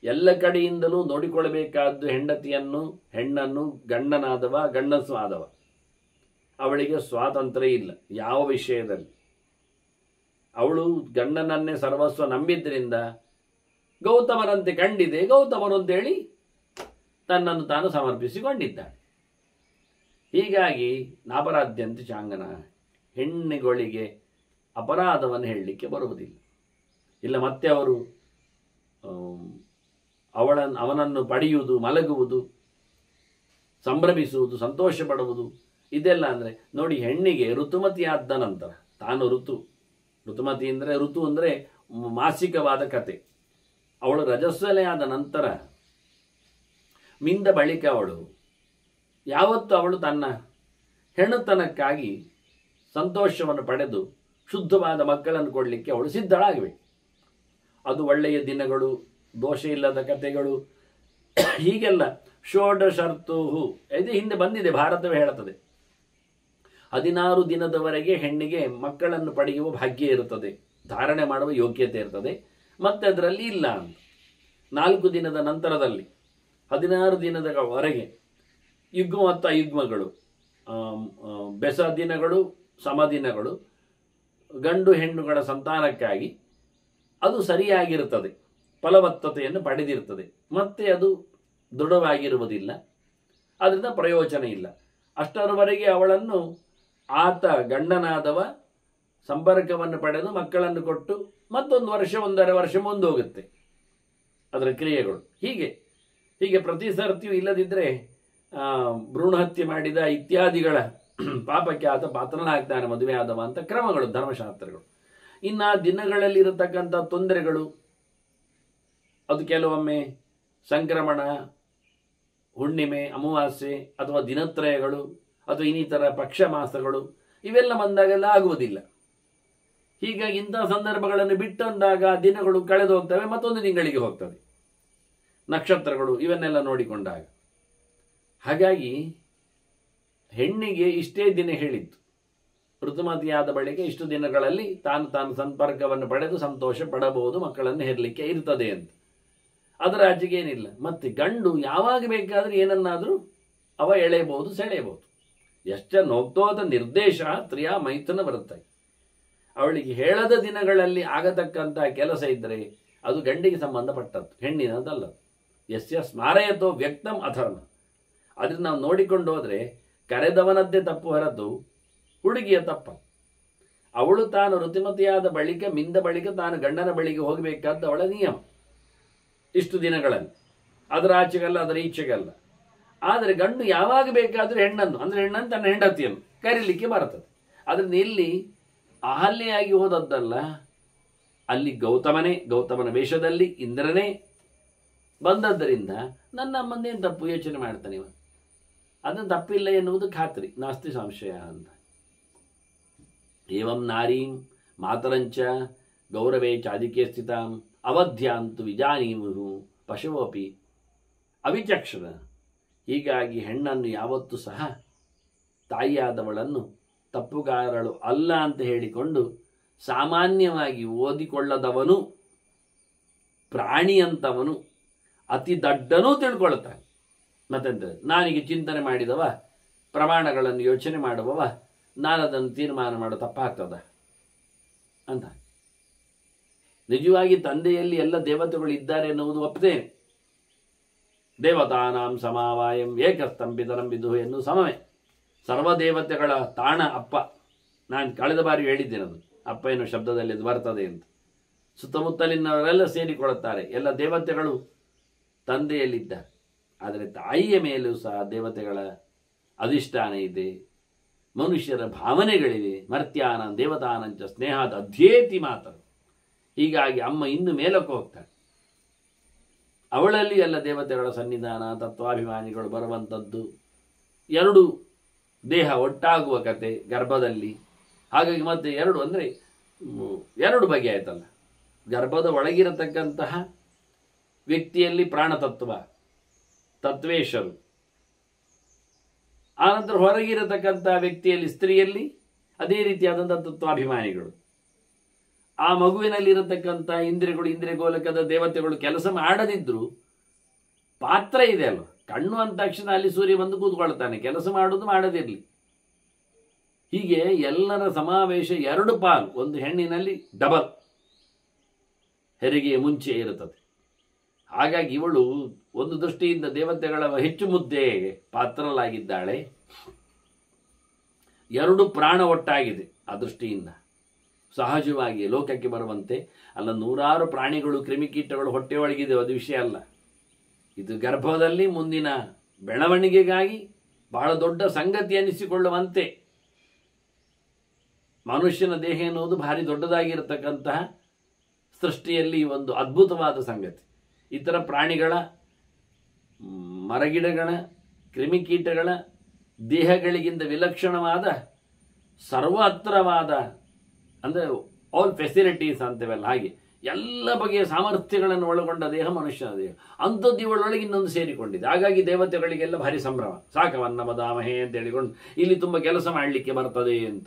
ಎಲ್ಲ ಕಡೆಯಿಂದಲೂ ನೋಡಿಕೊಳ್ಳಬೇಕಾದ್ದು ಹೆಂಡತಿಯನ್ನು, ಹೆಣ್ಣನ್ನು, ಗಂಡನಾದವ, ಗಂಡಸು ಆದವ. ಅವಳಿಗೆ ಸ್ವಾತಂತ್ರ್ಯ ಇಲ್ಲ ಯಾವ ವಿಷಯದಲ್ಲಿ. ಅವಳು ಗಂಡನನ್ನೇ ಸರ್ವಸ್ವ ನಂಬಿದ್ರಿಂದ ಗೌತಮರಂತೆ ಕಂಡಿದೆ, ಗೌತಮರು ಅಂತೇಳಿ ತನ್ನನ್ನು ತಾನು ಸಮರ್ಪಿಸಿಕೊಂಡಿದ್ದಾಳೆ. ಹೀಗಾಗಿ ನಾಪರಾಧ್ಯ ಚಾಂಗನ, ಹೆಣ್ಣಿಗಳಿಗೆ ಅಪರಾಧವನ್ನು ಹೇಳಲಿಕ್ಕೆ ಬರುವುದಿಲ್ಲ. ಇಲ್ಲ ಮತ್ತೆ ಅವರು ಅವನನ್ನು ಪಡೆಯುವುದು, ಮಲಗುವುದು, ಸಂಭ್ರಮಿಸುವುದು, ಸಂತೋಷ ಪಡುವುದು, ಇದೆಲ್ಲ ಅಂದರೆ ನೋಡಿ, ಹೆಣ್ಣಿಗೆ ಋತುಮತಿ ಆದ ನಂತರ, ತಾನು ಋತುಮತಿ ಅಂದರೆ ಋತು ಅಂದರೆ ಮಾಸಿಕವಾದ ಕತೆ, ಅವಳು ರಜಸ್ವಲೆ ಆದ ನಂತರ ಮಿಂದ ಬಳಿಕ ಅವಳು ಯಾವತ್ತು ಅವಳು ತನ್ನ ಹೆಣ್ಣುತನಕ್ಕಾಗಿ ಸಂತೋಷವನ್ನು ಪಡೆದು ಶುದ್ಧವಾದ ಮಕ್ಕಳನ್ನು ಕೊಡಲಿಕ್ಕೆ ಅವಳು ಸಿದ್ಧಳಾಗಬೇಕು. ಅದು ಒಳ್ಳೆಯ ದಿನಗಳು, ದೋಷ ಇಲ್ಲದ ಕಥೆಗಳು, ಹೀಗೆಲ್ಲ ಷೋಡಶರ್ತೂ ಇದು ಹಿಂದೆ ಬಂದಿದೆ, ಭಾರತವೇ ಹೇಳುತ್ತದೆ. 16 ದಿನದವರೆಗೆ ಹೆಣ್ಣಿಗೆ ಮಕ್ಕಳನ್ನು ಪಡೆಯುವ ಭಾಗ್ಯ ಇರುತ್ತದೆ, ಧಾರಣೆ ಮಾಡುವ ಯೋಗ್ಯತೆ ಇರ್ತದೆ. ಮತ್ತೆ ಅದರಲ್ಲಿ ಇಲ್ಲ ಅಂತ 4 ದಿನದ ನಂತರದಲ್ಲಿ 16 ದಿನದವರೆಗೆ ಯುಗ್ಮ ಮತ್ತು ಅಯುಗ್ಮಗಳು, ಬೆಸ ದಿನಗಳು, ಸಮದಿನಗಳು, ಗಂಡು ಹೆಣ್ಣುಗಳ ಸಂತಾನಕ್ಕಾಗಿ ಅದು ಸರಿಯಾಗಿರುತ್ತದೆ, ಫಲವತ್ತತೆಯನ್ನು ಪಡೆದಿರ್ತದೆ. ಮತ್ತೆ ಅದು ದೃಢವಾಗಿರುವುದಿಲ್ಲ, ಅದರಿಂದ ಪ್ರಯೋಜನ ಇಲ್ಲ. ಅಷ್ಟರವರೆಗೆ ಅವಳನ್ನು ಆತ ಗಂಡನಾದವ ಸಂಪರ್ಕವನ್ನು ಪಡೆದು ಮಕ್ಕಳನ್ನು ಕೊಟ್ಟು ಮತ್ತೊಂದು ವರ್ಷ 1.5 ವರ್ಷ ಮುಂದೋಗುತ್ತೆ ಅದರ ಕ್ರಿಯೆಗಳು. ಹೀಗೆ ಪ್ರತಿ ಸರ್ತಿಯೂ ಇಲ್ಲದಿದ್ದರೆ ಭ್ರೂಣಹತ್ಯೆ ಮಾಡಿದ ಇತ್ಯಾದಿಗಳ ಪಾಪಕ್ಕೆ ಆತ ಪಾತ್ರನಾಗ್ತಾನೆ, ಮದುವೆ ಆದವ ಅಂತ ಕ್ರಮಗಳು, ಧರ್ಮಶಾಸ್ತ್ರಗಳು. ಇನ್ನು ಆ ದಿನಗಳಲ್ಲಿರತಕ್ಕಂಥ ತೊಂದರೆಗಳು, ಅದು ಕೆಲವೊಮ್ಮೆ ಸಂಕ್ರಮಣ, ಹುಣ್ಣಿಮೆ, ಅಮಾವಾಸ್ಯೆ ಅಥವಾ ದಿನತ್ರಯಗಳು ಅಥವಾ ಇನ್ನಿತರ ಪಕ್ಷ ಮಾಸಗಳು ಇವೆಲ್ಲ ಬಂದಾಗೆಲ್ಲ ಆಗುವುದಿಲ್ಲ. ಹೀಗಾಗಿ ಇಂಥ ಸಂದರ್ಭಗಳನ್ನು ಬಿಟ್ಟಂದಾಗ ದಿನಗಳು ಕಳೆದು ಹೋಗ್ತವೆ, ಮತ್ತೊಂದು ತಿಂಗಳಿಗೆ ಹೋಗ್ತದೆ, ನಕ್ಷತ್ರಗಳು ಇವನ್ನೆಲ್ಲ ನೋಡಿಕೊಂಡಾಗ. ಹಾಗಾಗಿ ಹೆಣ್ಣಿಗೆ ಇಷ್ಟೇ ದಿನ ಹೇಳಿತ್ತು, ಋತುಮತಿಯಾದ ಬಳಿಕ ಇಷ್ಟು ದಿನಗಳಲ್ಲಿ ತಾನು ಸಂಪರ್ಕವನ್ನು ಪಡೆದು ಸಂತೋಷ ಪಡಬಹುದು, ಮಕ್ಕಳನ್ನು ಹೆರಲಿಕ್ಕೆ ಇರ್ತದೆ ಅಂತ. ಅದರ ಆಚೆಗೆ ಏನಿಲ್ಲ. ಮತ್ತೆ ಗಂಡು ಯಾವಾಗ ಬೇಕಾದರೂ ಏನನ್ನಾದರೂ ಅವ ಎಳೆಯಬಹುದು, ಸೆಳೆಯಬಹುದು. ಎಷ್ಟನ್ನೋಗ್ತೋದ ನಿರ್ದೇಶ ತ್ರಿಯ ಮೈಥುನ ಬರುತ್ತೆ. ಅವಳಿಗೆ ಹೇಳದ ದಿನಗಳಲ್ಲಿ ಆಗತಕ್ಕಂಥ ಕೆಲಸ ಇದ್ದರೆ ಅದು ಗಂಡಿಗೆ ಸಂಬಂಧಪಟ್ಟದ್ದು, ಹೆಣ್ಣಿನದಲ್ಲ. ಯಸ್ಯ ಸ್ಮಾರಯತೋ ವ್ಯಕ್ತಂ ಅಧರ್ಮ. ಅದನ್ನು ನಾವು ನೋಡಿಕೊಂಡು ಹೋದರೆ ಕರೆದವನದ್ದೇ ತಪ್ಪು ಹೊರತು ಹುಡುಗಿಯ ತಪ್ಪ. ಅವಳು ತಾನು ಋತುಮತಿಯಾದ ಬಳಿಕ ಮಿಂದ ಬಳಿಕ ತಾನು ಗಂಡನ ಬಳಿಗೆ ಹೋಗಬೇಕಾದ್ದು ಅವಳ ನಿಯಮ, ಇಷ್ಟು ದಿನಗಳಲ್ಲಿ. ಅದರ ಆಚೆಗಲ್ಲ, ಅದರ ಈಚೆಗಲ್ಲ. ಆದರೆ ಗಂಡು ಯಾವಾಗ ಬೇಕಾದರೂ ಹೆಣ್ಣನ್ನು ತನ್ನ ಹೆಂಡತಿಯನ್ನು ಕರೀಲಿಕ್ಕೆ ಬರ್ತದೆ. ಅದರಿಂದ ಇಲ್ಲಿ ಅಹಲ್ಯೆಯಾಗಿ ಹೋದದ್ದಲ್ಲ, ಅಲ್ಲಿ ಗೌತಮನ ವೇಷದಲ್ಲಿ ಇಂದ್ರನೇ ಬಂದದ್ದರಿಂದ ನನ್ನ ಅಮ್ಮಂದೇನು ತಪ್ಪು ಯೋಚನೆ ಮಾಡ್ತಾನೆ ಇವ, ಅದನ್ನು ತಪ್ಪಿಲ್ಲ ಎನ್ನುವುದು ಖಾತ್ರಿ, ನಾಸ್ತಿ ಸಂಶಯ ಅಂತ. ಏವಂ ನಾರೀಂ ಮಾತರಂಚ ಗೌರವೇ ಚಾದಿಕೆ ಸ್ಥಿತಾಂ ಅವಧ್ಯಾಂತು ವಿಜಾನೀಮುಹು ಪಶುವಪಿ ಅವಿಚಕ್ಷಣ. ಹೀಗಾಗಿ ಹೆಣ್ಣನ್ನು ಯಾವತ್ತೂ ಸಹ ತಾಯಿಯಾದವಳನ್ನು ತಪ್ಪುಗಾರಳು ಅಲ್ಲ ಅಂತ ಹೇಳಿಕೊಂಡು ಸಾಮಾನ್ಯವಾಗಿ ಓದಿಕೊಳ್ಳದವನು, ಪ್ರಾಣಿಯಂತವನು, ಅತಿ ದಡ್ಡನೂ ತಿಳ್ಕೊಳ್ತಾನೆ. ಮತ್ತೆಂತ, ನಾನೀಗ ಚಿಂತನೆ ಮಾಡಿದವ, ಪ್ರಮಾಣಗಳನ್ನು ಯೋಚನೆ ಮಾಡುವವ, ನಾನದನ್ನು ತೀರ್ಮಾನ ಮಾಡೋ ತಪ್ಪಾಗ್ತದ ಅಂತ. ನಿಜವಾಗಿ ತಂದೆಯಲ್ಲಿ ಎಲ್ಲ ದೇವತೆಗಳು ಇದ್ದಾರೆ ಎನ್ನುವುದು ಒಪ್ಪದೇನೆ. ದೇವತಾನಾಂ ಸಮಾವಾಯಂ ಏಕಸ್ತಂಭಿತರಂ ವಿದುಹು ಎನ್ನುವ ಸಮವೇ. ಸರ್ವದೇವತೆಗಳ ತಾಣ ಅಪ್ಪ. ನಾನು ಕಳೆದ ಬಾರಿ ಹೇಳಿದ್ದೇನೆ, ಅದು ಅಪ್ಪ ಎನ್ನುವ ಶಬ್ದದಲ್ಲಿ ಅದು ಬರ್ತದೆ ಅಂತ. ಸುತ್ತಮುತ್ತಲಿನವರೆಲ್ಲ ಸೇರಿಕೊಳ್ಳುತ್ತಾರೆ, ಎಲ್ಲ ದೇವತೆಗಳು ತಂದೆಯಲ್ಲಿದ್ದಾರೆ. ಆದರೆ ತಾಯಿಯ ಮೇಲೂ ಸಹ ದೇವತೆಗಳ ಅಧಿಷ್ಠಾನ ಇದೆ, ಮನುಷ್ಯರ ಭಾವನೆಗಳಿವೆ. ಮರ್ತ್ಯಾನ ದೇವತಾನಂಚ ಸ್ನೇಹಾದ ಅಧ್ಯೇತಿ ಮಾತರು. ಹೀಗಾಗಿ ಅಮ್ಮ ಇನ್ನು ಮೇಲಕ್ಕೆ ಹೋಗ್ತಾಳೆ, ಅವಳಲ್ಲಿ ಎಲ್ಲ ದೇವತೆಗಳ ಸನ್ನಿಧಾನ, ತತ್ವಾಭಿಮಾನಿಗಳು ಬರುವಂಥದ್ದು, 2 ದೇಹ ಒಟ್ಟಾಗುವ ಕತೆ ಗರ್ಭದಲ್ಲಿ. ಹಾಗಾಗಿ ಮತ್ತೆ 2 ಅಂದರೆ 2 ಬಗೆ ಆಯ್ತಲ್ಲ. ಗರ್ಭದ ಒಳಗಿರತಕ್ಕಂತಹ ವ್ಯಕ್ತಿಯಲ್ಲಿ ಪ್ರಾಣತತ್ವ, ತತ್ವೇಶರು, ಆನಂತರ ಹೊರಗಿರತಕ್ಕಂತಹ ವ್ಯಕ್ತಿಯಲ್ಲಿ, ಸ್ತ್ರೀಯಲ್ಲಿ ಅದೇ ರೀತಿಯಾದಂಥ ತತ್ವಾಭಿಮಾನಿಗಳು. ಆ ಮಗುವಿನಲ್ಲಿರತಕ್ಕಂಥ ಇಂದ್ರಿಯಗಳು, ಇಂದ್ರಿಯ ಗೋಲಕದ ದೇವತೆಗಳು ಕೆಲಸ ಮಾಡದಿದ್ರು ಪಾತ್ರ ಇದೆ ಅಲ್ವ. ಕಣ್ಣು ಅಂದ ತಕ್ಷಣ ಅಲ್ಲಿ ಸೂರ್ಯ ಬಂದು ಕೂತ್ಕೊಳ್ತಾನೆ, ಕೆಲಸ ಮಾಡೋದು ಮಾಡದಿರಲಿ. ಹೀಗೆ ಎಲ್ಲರ ಸಮಾವೇಶ 2 ಪಾಲು ಒಂದು ಹೆಣ್ಣಿನಲ್ಲಿ ಡಬಲ್ ಹೆರಿಗೆಯ ಮುಂಚೆ ಇರುತ್ತದೆ. ಹಾಗಾಗಿ ಇವಳು ಒಂದು ದೃಷ್ಟಿಯಿಂದ ದೇವತೆಗಳ ಹೆಚ್ಚು ಮುದ್ದೆ ಪಾತ್ರಲಾಗಿದ್ದಾಳೆ. 2 ಪ್ರಾಣ ಒಟ್ಟಾಗಿದೆ. ಆ ದೃಷ್ಟಿಯಿಂದ ಸಹಜವಾಗಿ ಲೋಕಕ್ಕೆ ಬರುವಂತೆ ಅಲ್ಲ, 100 ಪ್ರಾಣಿಗಳು, ಕ್ರಿಮಿಕೀಟಗಳು ಹೊಟ್ಟೆಯೊಳಗಿದೆ, ಅದು ವಿಷಯ ಅಲ್ಲ. ಇದು ಗರ್ಭದಲ್ಲಿ ಮುಂದಿನ ಬೆಳವಣಿಗೆಗಾಗಿ ಬಹಳ ದೊಡ್ಡ ಸಂಗತಿ ಎನಿಸಿಕೊಳ್ಳುವಂತೆ. ಮನುಷ್ಯನ ದೇಹ ಎನ್ನುವುದು ಭಾರಿ ದೊಡ್ಡದಾಗಿರತಕ್ಕಂತಹ ಸೃಷ್ಟಿಯಲ್ಲಿ ಒಂದು ಅದ್ಭುತವಾದ ಸಂಗತಿ. ಇತರ ಪ್ರಾಣಿಗಳ ಮರಗಿಡಗಳ ಕ್ರಿಮಿಕೀಟಗಳ ದೇಹಗಳಿಗಿಂತ ವಿಲಕ್ಷಣವಾದ ಸರ್ವತ್ರವಾದ ಅಂದರೆ ಆಲ್ ಫೆಸಿಲಿಟೀಸ್ ಅಂತೇವಲ್ಲ ಹಾಗೆ ಎಲ್ಲ ಬಗೆಯ ಸಾಮರ್ಥ್ಯಗಳನ್ನು ಒಳಗೊಂಡ ದೇಹ ಮನುಷ್ಯನ ದೇಹ. ಅಂಥದ್ದು ಇವಳೊಳಗೆ ಇನ್ನೊಂದು ಸೇರಿಕೊಂಡಿದೆ. ಹಾಗಾಗಿ ದೇವತೆಗಳಿಗೆಲ್ಲ ಭಾರಿ ಸಂಭ್ರಮ. ಸಾಕವನ್ನ ಮದಾಮಹೇ ಅಂತ ಹೇಳಿಕೊಂಡು ಇಲ್ಲಿ ತುಂಬ ಕೆಲಸ ಮಾಡಲಿಕ್ಕೆ ಬರ್ತದೆ ಅಂತ,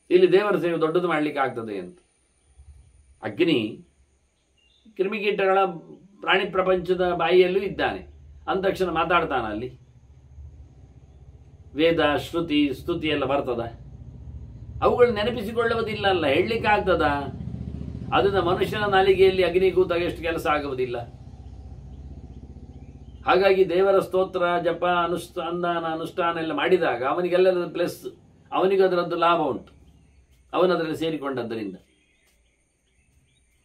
ಇಲ್ಲಿ ದೇವರ ಸೇವೆ ದೊಡ್ಡದು ಮಾಡಲಿಕ್ಕೆ ಆಗ್ತದೆ ಅಂತ. ಅಗ್ನಿ ಕ್ರಿಮಿಕೀಟಗಳ ಪ್ರಾಣಿ ಪ್ರಪಂಚದ ಬಾಯಿಯಲ್ಲೂ ಇದ್ದಾನೆ. ಅಂದ ತಕ್ಷಣ ಮಾತಾಡ್ತಾನ ಅಲ್ಲಿ. ವೇದ ಶ್ರುತಿ ಸ್ತುತಿ ಎಲ್ಲ ಬರ್ತದ. ಅವುಗಳು ನೆನಪಿಸಿಕೊಳ್ಳುವುದಿಲ್ಲ ಅಲ್ಲ, ಹೇಳಲಿಕ್ಕೆ ಆಗ್ತದ? ಅದನ್ನ ಮನುಷ್ಯನ ನಾಲಿಗೆಯಲ್ಲಿ ಅಗ್ನಿ ಕೂತಾಗ ಎಷ್ಟು ಕೆಲಸ ಆಗುವುದಿಲ್ಲ. ಹಾಗಾಗಿ ದೇವರ ಸ್ತೋತ್ರ ಜಪ ಅನುಷ್ಠಾನ ಎಲ್ಲ ಮಾಡಿದಾಗ ಅವನಿಗೆಲ್ಲರದ ಪ್ಲಸ್, ಅವನಿಗೆ ಅದರದ್ದು ಲಾಭ ಉಂಟು, ಅವನದರಲ್ಲಿ ಸೇರಿಕೊಂಡದ್ದರಿಂದ.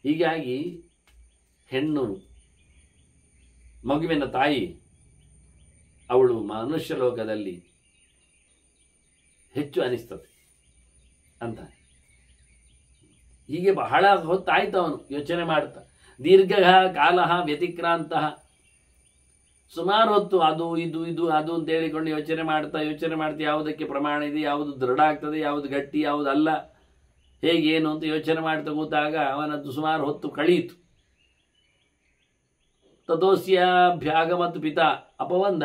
ಹೀಗಾಗಿ ಹೆಣ್ಣು ಮಗುವಿನ ತಾಯಿ ಅವಳು ಮನುಷ್ಯ ಲೋಕದಲ್ಲಿ ಹೆಚ್ಚು ಅನಿಸ್ತದೆ ಅಂತ. ಹೀಗೆ ಬಹಳ ಹೊತ್ತಾಯ್ತು ಅವನು ಯೋಚನೆ ಮಾಡ್ತಾ. ದೀರ್ಘ ಕಾಲ ವ್ಯತಿಕ್ರಾಂತ, ಸುಮಾರು ಹೊತ್ತು ಅದು ಇದು ಇದು ಅದು ಅಂತ ಹೇಳಿಕೊಂಡು ಯೋಚನೆ ಮಾಡ್ತಾ ಯಾವುದಕ್ಕೆ ಪ್ರಮಾಣ ಇದೆ, ಯಾವುದು ದೃಢ ಆಗ್ತದೆ, ಯಾವುದು ಗಟ್ಟಿ, ಯಾವುದು ಅಲ್ಲ, ಹೇಗೇನು ಅಂತ ಯೋಚನೆ ಮಾಡ್ತಾ ಕೂತಾಗ ಅವನದ್ದು ಸುಮಾರು ಹೊತ್ತು ಕಳೀತು. ತಥೋಸ್ಯಾಭ್ಯಾಗಮತ್ ಪಿತಾ ಅಪವಂದ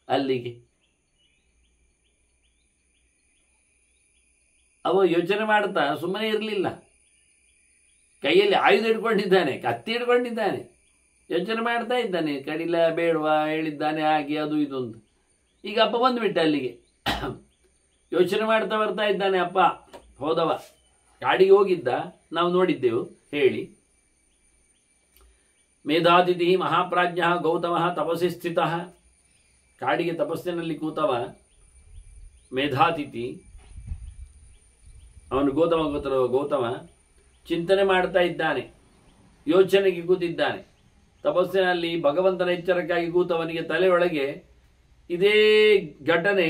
ಅಲ್ಲಿಗೆ. ಅವ ಯೋಚನೆ ಮಾಡ್ತಾ ಸುಮ್ಮನೆ ಇರಲಿಲ್ಲ. ಕೈಯಲ್ಲಿ ಆಯುಧ ಇಟ್ಕೊಂಡಿದ್ದಾನೆ, ಕತ್ತಿ ಇಟ್ಕೊಂಡಿದ್ದಾನೆ, ಯೋಚನೆ ಮಾಡ್ತಾ ಇದ್ದಾನೆ. ಕಡಿಲ ಬೇಡವಾ ಹೇಳಿದ್ದಾನೆ, ಹಾಗೆ ಅದು ಇದು ಅಂತ. ಈಗ ಅಪ್ಪ ಬಂದುಬಿಟ್ಟ ಅಲ್ಲಿಗೆ. ಯೋಚನೆ ಮಾಡ್ತಾ ಬರ್ತಾ ಇದ್ದಾನೆ. ಅಪ್ಪ ಹೋದವ ಕಾಡಿಗೆ ಹೋಗಿದ್ದ, ನಾವು ನೋಡಿದ್ದೆವು ಹೇಳಿ. ಮೇಧಾತಿಥಿ ಮಹಾಪ್ರಾಜ್ಞ ಗೌತಮ ತಪಸ್ಸಿ ಸ್ಥಿತ. ಕಾಡಿಗೆ ತಪಸ್ಸಿನಲ್ಲಿ ಕೂತವ ಮೇಧಾತಿಥಿ, ಅವನು ಗೌತಮ ಚಿಂತನೆ ಮಾಡ್ತಾ ಇದ್ದಾನೆ, ಯೋಚನೆಗೆ ಕೂತಿದ್ದಾನೆ. ತಪಸ್ಸಿನಲ್ಲಿ ಭಗವಂತನ ಎಚ್ಚರಕ್ಕಾಗಿ ಕೂತವನಿಗೆ ತಲೆಯೊಳಗೆ ಇದೇ ಘಟನೆ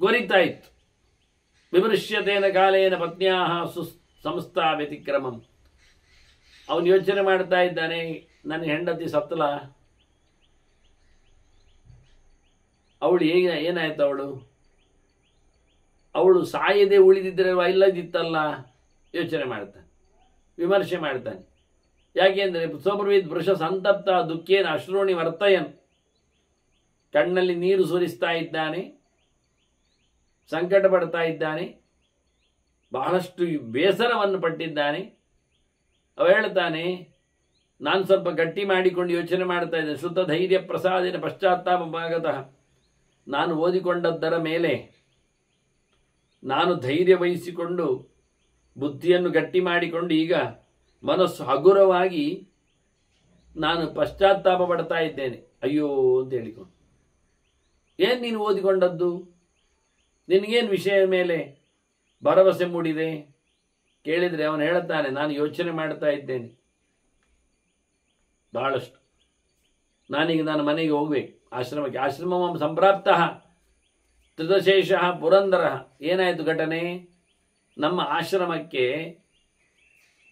ಗೊರಿತಾ ಇತ್ತು. ವಿಮೃಶ್ಯತೇನ ಕಾಲೇನ ಪತ್ನ್ಯಾ ಸಂಸ್ಥಾ ವ್ಯತಿಕ್ರಮಂ. ಅವನು ಯೋಚನೆ ಮಾಡ್ತಾ ಇದ್ದಾನೆ, ನನ್ನ ಹೆಂಡತಿ ಸತ್ತಲ, ಅವಳು ಏನಾಯ್ತು, ಅವಳು ಸಾಯದೆ ಉಳಿದಿದ್ದರೆ ಇಲ್ಲದಿತ್ತಲ್ಲ. ಯೋಚನೆ ಮಾಡ್ತಾನೆ, ವಿಮರ್ಶೆ ಮಾಡ್ತಾನೆ. ಯಾಕೆಂದರೆ ಸೋಬ್ರವಿದ್ ವೃಷ ಸಂತಪ್ತ ದುಃಖೇನ ಅಶ್ರೋಣಿ ವರ್ತಯನ್. ಕಣ್ಣಲ್ಲಿ ನೀರು ಸುರಿಸ್ತಾ ಇದ್ದಾನೆ, ಸಂಕಟ ಪಡ್ತಾ ಇದ್ದಾನೆ, ಬಹಳಷ್ಟು ಬೇಸರವನ್ನು ಪಟ್ಟಿದ್ದಾನೆ. ಅವ ಹೇಳ್ತಾನೆ, ನಾನು ಸ್ವಲ್ಪ ಗಟ್ಟಿ ಮಾಡಿಕೊಂಡು ಯೋಚನೆ ಮಾಡ್ತಾ ಇದ್ದೇನೆ. ಶ್ರುತ ಧೈರ್ಯ ಪ್ರಸಾದಿನ ಪಶ್ಚಾತ್ತಾಪ ಭಾಗತಃ. ನಾನು ಓದಿಕೊಂಡದ್ದರ ಮೇಲೆ ನಾನು ಧೈರ್ಯ ವಹಿಸಿಕೊಂಡು ಬುದ್ಧಿಯನ್ನು ಗಟ್ಟಿ ಮಾಡಿಕೊಂಡು ಈಗ ಮನಸ್ಸು ಹಗುರವಾಗಿ ನಾನು ಪಶ್ಚಾತ್ತಾಪ ಪಡ್ತಾ ಇದ್ದೇನೆ. ಅಯ್ಯೋ ಅಂತ ಹೇಳಿಕೊಂಡು, ಏನು ನೀನು ಓದಿಕೊಂಡದ್ದು, ನಿನಗೇನು ವಿಷಯ ಮೇಲೆ ಭರವಸೆ ಮೂಡಿದೆ ಕೇಳಿದರೆ ಅವನು ಹೇಳುತ್ತಾನೆ, ನಾನು ಯೋಚನೆ ಮಾಡ್ತಾ ಇದ್ದೇನೆ ಬಹಳಷ್ಟು. ನಾನೀಗ ನನ್ನ ಮನೆಗೆ ಹೋಗ್ಬೇಕು, ಆಶ್ರಮಕ್ಕೆ. ಆಶ್ರಮ ಸಂಪ್ರಾಪ್ತ ತ್ರಿದಶೇಷ ಪುರಂದರ. ಏನಾಯಿತು ಘಟನೆ? ನಮ್ಮ ಆಶ್ರಮಕ್ಕೆ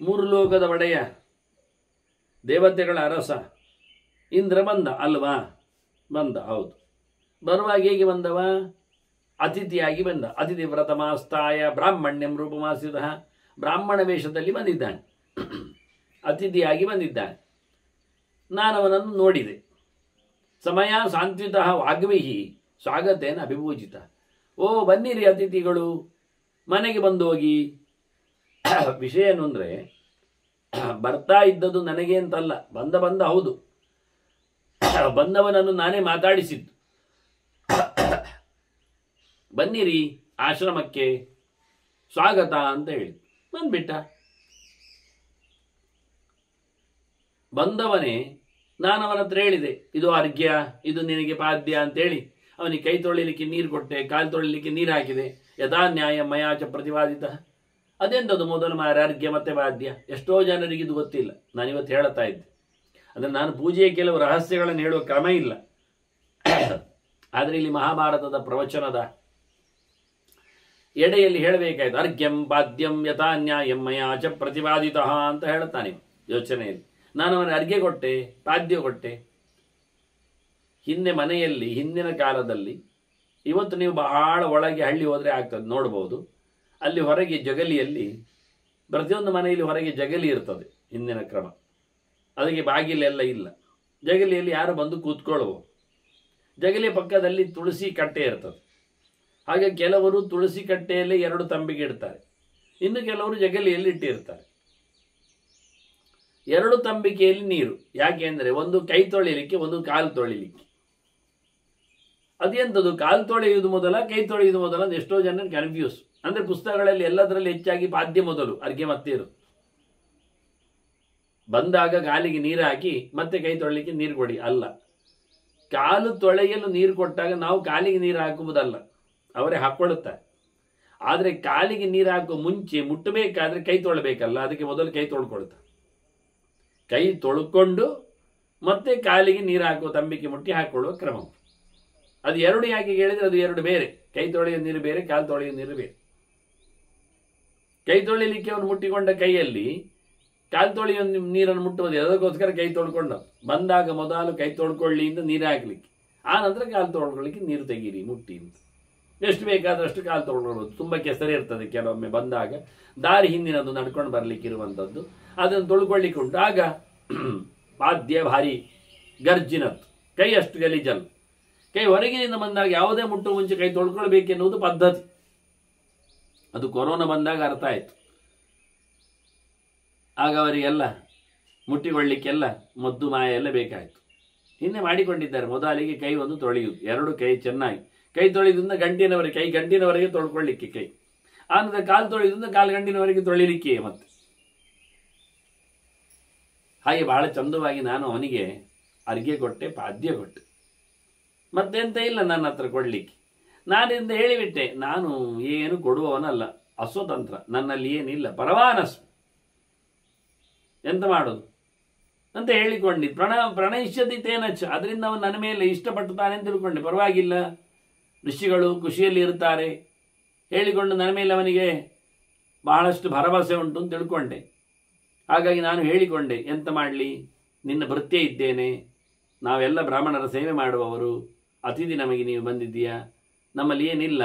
3 ಲೋಕದ ಒಡೆಯ ದೇವತೆಗಳ ಅರಸ ಇಂದ್ರ ಬಂದ ಅಲ್ವಾ? ಬಂದ, ಹೌದು. ಬರುವಾಗ ಹೇಗೆ ಬಂದವ? ಅತಿಥಿಯಾಗಿ ಬಂದ. ಅತಿಥಿ ವ್ರತಮಾಸ್ತಾಯ ಬ್ರಾಹ್ಮಣ್ಯಂ ರೂಪಮಾಸಿದ. ಬ್ರಾಹ್ಮಣ ವೇಷದಲ್ಲಿ ಬಂದಿದ್ದಾನೆ, ಅತಿಥಿಯಾಗಿ ಬಂದಿದ್ದಾನೆ. ನಾನು ಅವನನ್ನು ನೋಡಿದೆ. ಸಮಯ ಸಾಂತ್ವಿತ ವಾಗ್ವಿಹಿ ಸ್ವಾಗತೇನ ಅಭಿಭೂಜಿತ. ಓ ಬನ್ನಿರಿ ಅತಿಥಿಗಳು, ಮನೆಗೆ ಬಂದು ಹೋಗಿ. ವಿಷಯ ಏನು ಅಂದರೆ, ಬರ್ತಾ ಇದ್ದದ್ದು ನನಗೆ ಅಂತಲ್ಲ, ಬಂದ ಹೌದು, ಬಂದವನನ್ನು ನಾನೇ ಮಾತಾಡಿಸಿದ್ದು. ಬನ್ನಿರಿ ಆಶ್ರಮಕ್ಕೆ ಸ್ವಾಗತ ಅಂತ ಹೇಳಿ ಬಂದ್ಬಿಟ್ಟ. ಬಂದವನೇ ನಾನು ಅವನ ಹತ್ರ ಹೇಳಿದೆ, ಇದು ಅರ್ಘ್ಯ, ಇದು ನಿನಗೆ ಪಾದ್ಯ ಅಂತೇಳಿ ಅವನಿಗೆ ಕೈ ತೊಳಿಲಿಕ್ಕೆ ನೀರು ಕೊಟ್ಟೆ, ಕಾಲು ತೊಳಿಲಿಕ್ಕೆ ನೀರು ಹಾಕಿದೆ. ಯಥಾ ನ್ಯಾಯ ಮಯಾಚ ಪ್ರತಿಪಾದಿತ. ಅದೆಂಥದ್ದು ಮೊದಲು ಮಾರ ಅರ್ಘ್ಯ ಮತ್ತೆ ಪಾದ್ಯ? ಎಷ್ಟೋ ಜನರಿಗೆ ಇದು ಗೊತ್ತಿಲ್ಲ. ನಾನಿವತ್ತು ಹೇಳ್ತಾ ಇದ್ದೆ. ಅಂದರೆ ನಾನು ಪೂಜೆಯ ಕೆಲವು ರಹಸ್ಯಗಳನ್ನು ಹೇಳುವ ಕ್ರಮ ಇಲ್ಲ, ಆದರೆ ಇಲ್ಲಿ ಮಹಾಭಾರತದ ಪ್ರವಚನದ ಎಡೆಯಲ್ಲಿ ಹೇಳಬೇಕಾಯ್ತು. ಅರ್ಘ್ಯಂ ಪಾದ್ಯಂ ಯಥಾ ನ್ಯಾಯಂ ಮಯಾಚ ಪ್ರತಿಪಾದಿತ ಅಂತ ಹೇಳ್ತಾನೆ ಯೋಚನೆಯಲ್ಲಿ. ನಾನು ಅವನಿಗೆ ಅರ್ಘ್ಯ ಕೊಟ್ಟೆ, ಪಾದ್ಯ ಕೊಟ್ಟೆ. ಹಿಂದೆ ಮನೆಯಲ್ಲಿ ಹಿಂದಿನ ಕಾಲದಲ್ಲಿ, ಇವತ್ತು ನೀವು ಬಹಳ ಒಳಗೆ ಹಳ್ಳಿ ಹೋದರೆ ಆಗ್ತದೆ ನೋಡ್ಬೋದು, ಅಲ್ಲಿ ಹೊರಗೆ ಜಗಲಿಯಲ್ಲಿ ಪ್ರತಿಯೊಂದು ಮನೆಯಲ್ಲಿ ಹೊರಗೆ ಜಗಲಿ ಇರ್ತದೆ. ಹಿಂದಿನ ಕ್ರಮ, ಅದಕ್ಕೆ ಬಾಗಿಲೆಲ್ಲ ಇಲ್ಲ. ಜಗಲಿಯಲ್ಲಿ ಯಾರು ಬಂದು ಕೂತ್ಕೊಳ್ಳುವ. ಜಗಲಿಯ ಪಕ್ಕದಲ್ಲಿ ತುಳಸಿ ಕಟ್ಟೆ ಇರ್ತದೆ. ಹಾಗೆ ಕೆಲವರು ತುಳಸಿ ಕಟ್ಟೆಯಲ್ಲಿ 2 ತಂಬಿಗೆ ಇಡ್ತಾರೆ, ಇನ್ನು ಕೆಲವರು ಜಗಲಿಯಲ್ಲಿ ಇಟ್ಟಿರ್ತಾರೆ. 2 ತಂಬಿಕೆಯಲ್ಲಿ ನೀರು. ಯಾಕೆಂದರೆ ಒಂದು ಕೈ ತೊಳಿಲಿಕ್ಕೆ, ಒಂದು ಕಾಲು ತೊಳಿಲಿಕ್ಕೆ. ಅದೆಂಥದ್ದು, ಕಾಲು ತೊಳೆಯುವುದು ಮೊದಲ, ಕೈ ತೊಳೆಯುವುದು ಮೊದಲ ಅಂತ ಎಷ್ಟೋ ಜನ ಕನ್ಫ್ಯೂಸ್. ಅಂದರೆ ಪುಸ್ತಕಗಳಲ್ಲಿ ಎಲ್ಲದರಲ್ಲಿ ಹೆಚ್ಚಾಗಿ ಪಾದ್ಯ ಮೊದಲು, ಅರ್ಘ್ಯ ಮತ್ತೆ ಇರು. ಬಂದಾಗ ಕಾಲಿಗೆ ನೀರು ಹಾಕಿ ಮತ್ತೆ ಕೈ ತೊಳಿಲಿಕ್ಕೆ ನೀರು ಕೊಡಿ ಅಲ್ಲ. ಕಾಲು ತೊಳೆಯಲು ನೀರು ಕೊಟ್ಟಾಗ ನಾವು ಕಾಲಿಗೆ ನೀರು ಹಾಕುವುದಲ್ಲ, ಅವರೇ ಹಾಕ್ಕೊಳ್ಳುತ್ತಾರೆ. ಆದರೆ ಕಾಲಿಗೆ ನೀರು ಹಾಕುವ ಮುಂಚೆ ಮುಟ್ಟಬೇಕಾದ್ರೆ ಕೈ ತೊಳಬೇಕಲ್ಲ, ಅದಕ್ಕೆ ಮೊದಲು ಕೈ ತೊಳ್ಕೊಳ್ತಾರೆ. ಕೈ ತೊಳ್ಕೊಂಡು ಮತ್ತೆ ಕಾಲಿಗೆ ನೀರು ಹಾಕುವ ತಂಬಿಕೆ ಮುಟ್ಟಿ ಹಾಕೊಳ್ಳುವ ಕ್ರಮ. ಅದು 2 ಯಾಕೆ ಹೇಳಿದರೆ ಅದು 2 ಬೇರೆ. ಕೈ ತೊಳೆಯೋ ನೀರು ಬೇರೆ, ಕಾಲು ತೊಳೆಯೋ ನೀರು ಬೇರೆ. ಕೈ ತೊಳಿಲಿಕ್ಕೆ ಅವನು ಮುಟ್ಟಿಕೊಂಡ ಕೈಯಲ್ಲಿ ಕಾಲು ತೊಳೆಯೋ ನೀರನ್ನು ಮುಟ್ಟುವುದಿಲ್ಲ, ಅದಕ್ಕೋಸ್ಕರ ಕೈ ತೊಳ್ಕೊಂಡು ಬಂದಾಗ ಮೊದಲು ಕೈ ತೊಳ್ಕೊಳ್ಳಿ ಅಂತ ನೀರು ಹಾಕ್ಲಿಕ್ಕೆ, ಆ ನಂತರ ಕಾಲು ತೊಳ್ಕೊಳ್ಳಿಕ್ಕೆ ನೀರು ತೆಗೀರಿ ಮುಟ್ಟಿ ಅಂತ. ಎಷ್ಟು ಬೇಕಾದಷ್ಟು ಕಾಲು ತೊಳ್ಕೊಳ್ಬೋದು. ತುಂಬ ಕೆಸರು ಇರ್ತದೆ ಕೆಲವೊಮ್ಮೆ ಬಂದಾಗ, ದಾರಿ ಹಿಂದಿನದು ನಡ್ಕೊಂಡು ಬರಲಿಕ್ಕೆ ಇರುವಂಥದ್ದು, ಅದನ್ನು ತೊಳ್ಕೊಳ್ಳಿಕ್ಕೆ ಉಂಟು. ಆಗ ಪಾದ್ಯ ಭಾರಿ ಗರ್ಜಿನತ್ತು, ಕೈ ಅಷ್ಟು ಗಲೀಜಲ್ಲ. ಕೈ ಹೊರಗಿನಿಂದ ಬಂದಾಗ ಯಾವುದೇ ಮುಟ್ಟುವ ಮುಂಚೆ ಕೈ ತೊಳ್ಕೊಳ್ಬೇಕೆನ್ನುವುದು ಪದ್ಧತಿ. ಅದು ಕೊರೋನಾ ಬಂದಾಗ ಅರ್ಥ ಆಯಿತು. ಆಗ ಅವರಿಗೆಲ್ಲ ಮುಟ್ಟಿಕೊಳ್ಳಿಕ್ಕೆಲ್ಲ ಮದ್ದು ಮಾಯ ಎಲ್ಲ ಬೇಕಾಯಿತು. ಹಿಂದೆ ಮಾಡಿಕೊಂಡಿದ್ದಾರೆ. ಮೊದಲಿಗೆ ಕೈ ಒಂದು ತೊಳೆಯುವುದು, 2 ಕೈ ಚೆನ್ನಾಗಿ ಕೈ ತೊಳೆಯುವುದರಿಂದ ಗಂಟಿನವರೆಗೆ, ಕೈ ಗಂಟಿನವರೆಗೆ ತೊಳ್ಕೊಳ್ಳಿಕ್ಕೆ ಕೈ. ಆನಂತರ ಕಾಲು ತೊಳೆಯುವುದರಿಂದ ಕಾಲು ಗಂಟಿನವರೆಗೆ ತೊಳಿಲಿಕ್ಕೆ. ಮತ್ತೆ ಹಾಗೆ ಬಹಳ ಚಂದವಾಗಿ ನಾನು ಅವನಿಗೆ ಅರ್ಘ್ಯ ಕೊಟ್ಟೆ, ಪಾದ್ಯ ಕೊಟ್ಟೆ. ಮತ್ತೆಂತ ಇಲ್ಲ ನನ್ನ ಹತ್ರ ಕೊಡಲಿಕ್ಕೆ. ನಾನಿಂದ ಹೇಳಿಬಿಟ್ಟೆ, ನಾನು ಏನು ಕೊಡುವವನಲ್ಲ, ಅಸ್ವತಂತ್ರ, ನನ್ನಲ್ಲಿ ಏನಿಲ್ಲ, ಪರವಾನಸ್, ಎಂತ ಮಾಡೋದು ಅಂತ ಹೇಳಿಕೊಂಡಿ. ಪ್ರಣಯಿಷ್ಯತಿ ತೇನಚ್ಚ, ಅದರಿಂದ ಅವನು ನನ್ನ ಮೇಲೆ ಇಷ್ಟಪಟ್ಟುತ್ತಾನೆ ಅಂತ ತಿಳ್ಕೊಂಡೆ. ಪರವಾಗಿಲ್ಲ, ಋಷಿಗಳು ಖುಷಿಯಲ್ಲಿ ಇರ್ತಾರೆ ಹೇಳಿಕೊಂಡು ನನ್ನ ಮೇಲೆ ಅವನಿಗೆ ಬಹಳಷ್ಟು ಭರವಸೆ ಉಂಟು ಅಂತ ತಿಳ್ಕೊಂಡೆ. ಹಾಗಾಗಿ ನಾನು ಹೇಳಿಕೊಂಡೆ, ಎಂತ ಮಾಡಲಿ, ನಿನ್ನ ಭೃತ್ಯ ಇದ್ದೇನೆ, ನಾವೆಲ್ಲ ಬ್ರಾಹ್ಮಣರ ಸೇವೆ ಮಾಡುವವರು, ಅತಿಥಿ ನಮಗೆ ನೀವು ಬಂದಿದ್ದೀಯಾ, ನಮ್ಮಲ್ಲಿ ಏನಿಲ್ಲ,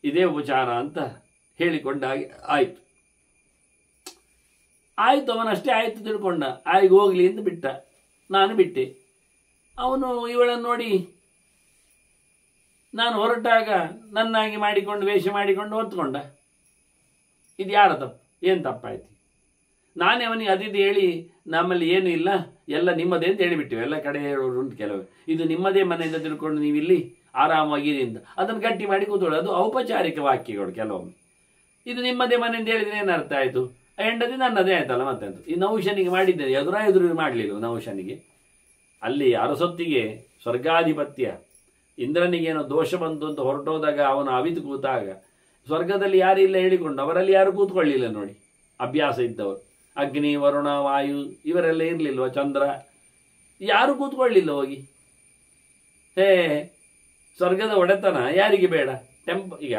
ಇದೇ ಉಪಚಾರ ಅಂತ ಹೇಳಿಕೊಂಡಾಗಿ ಆಯಿತು. ಆಯಿತು, ಅವನಷ್ಟೇ ಆಯಿತು ತಿಳ್ಕೊಂಡ, ಆಯ್ಗೆ ಹೋಗಲಿ ಅಂತ ಬಿಟ್ಟ. ನಾನು ಬಿಟ್ಟೆ. ಅವನು ಇವಳನ್ನು ನೋಡಿ ನಾನು ಹೊರಟಾಗ ನನ್ನಾಗಿ ಮಾಡಿಕೊಂಡು ವೇಷ ಮಾಡಿಕೊಂಡು ಹೊತ್ಕೊಂಡ. ಇದು ಯಾರ ತಪ್ಪು? ಏನು ತಪ್ಪಾಯ್ತು? ನಾನೇ ಅವನಿಗೆ ಅತಿಥಿ ಹೇಳಿ ನಮ್ಮಲ್ಲಿ ಏನು ಇಲ್ಲ, ಎಲ್ಲ ನಿಮ್ಮದೇ ಅಂತ ಹೇಳಿಬಿಟ್ಟಿವೆ. ಎಲ್ಲ ಕಡೆ ಹೇಳೋರು ಉಂಟು ಕೆಲವು, ಇದು ನಿಮ್ಮದೇ ಮನೆಯಿಂದ ತಿಳ್ಕೊಂಡು ನೀವು ಇಲ್ಲಿ ಆರಾಮಾಗಿರಿ ಅಂತ. ಅದನ್ನು ಗಟ್ಟಿ ಮಾಡಿ ಕೂತ್ಕೊಳ್ಳಿ, ಅದು ಔಪಚಾರಿಕ ವಾಕ್ಯಗಳು ಕೆಲವೊಮ್ಮೆ. ಇದು ನಿಮ್ಮದೇ ಮನೆ ಅಂತ ಹೇಳಿದ್ರೆ ಏನು ಅರ್ಥ ಆಯಿತು? ಹೆಂಡತಿ ನನ್ನದೇ ಆಯ್ತಲ್ಲ ಮತ್ತೆ ಅಂತ. ಈ ನಹುಷನಿಗೆ ಮಾಡಿದ್ದೇನೆ, ಎದುರು ಮಾಡಲಿಲ್ಲ ನಹುಷನಿಗೆ. ಅಲ್ಲಿ ಅರಸೊತ್ತಿಗೆ ಸ್ವರ್ಗಾಧಿಪತ್ಯ, ಇಂದ್ರನಿಗೇನೋ ದೋಷ ಬಂತು ಅಂತ ಹೊರಟೋದಾಗ ಅವನು ಅವಿತು ಕೂತಾಗ ಸ್ವರ್ಗದಲ್ಲಿ ಯಾರಿಲ್ಲ ಹೇಳಿಕೊಂಡು ಅವರಲ್ಲಿ ಯಾರು ಕೂತ್ಕೊಳ್ಳಿಲ್ಲ ನೋಡಿ, ಅಭ್ಯಾಸ ಇದ್ದವರು. ಅಗ್ನಿ, ವರುಣ, ವಾಯು ಇವರೆಲ್ಲ ಇರಲಿಲ್ವ, ಚಂದ್ರ, ಯಾರು ಕೂತ್ಕೊಳ್ಳಿಲ್ಲ ಹೋಗಿ. ಸ್ವರ್ಗದ ಒಡೆತನ ಯಾರಿಗೆ ಬೇಡ? ಈಗ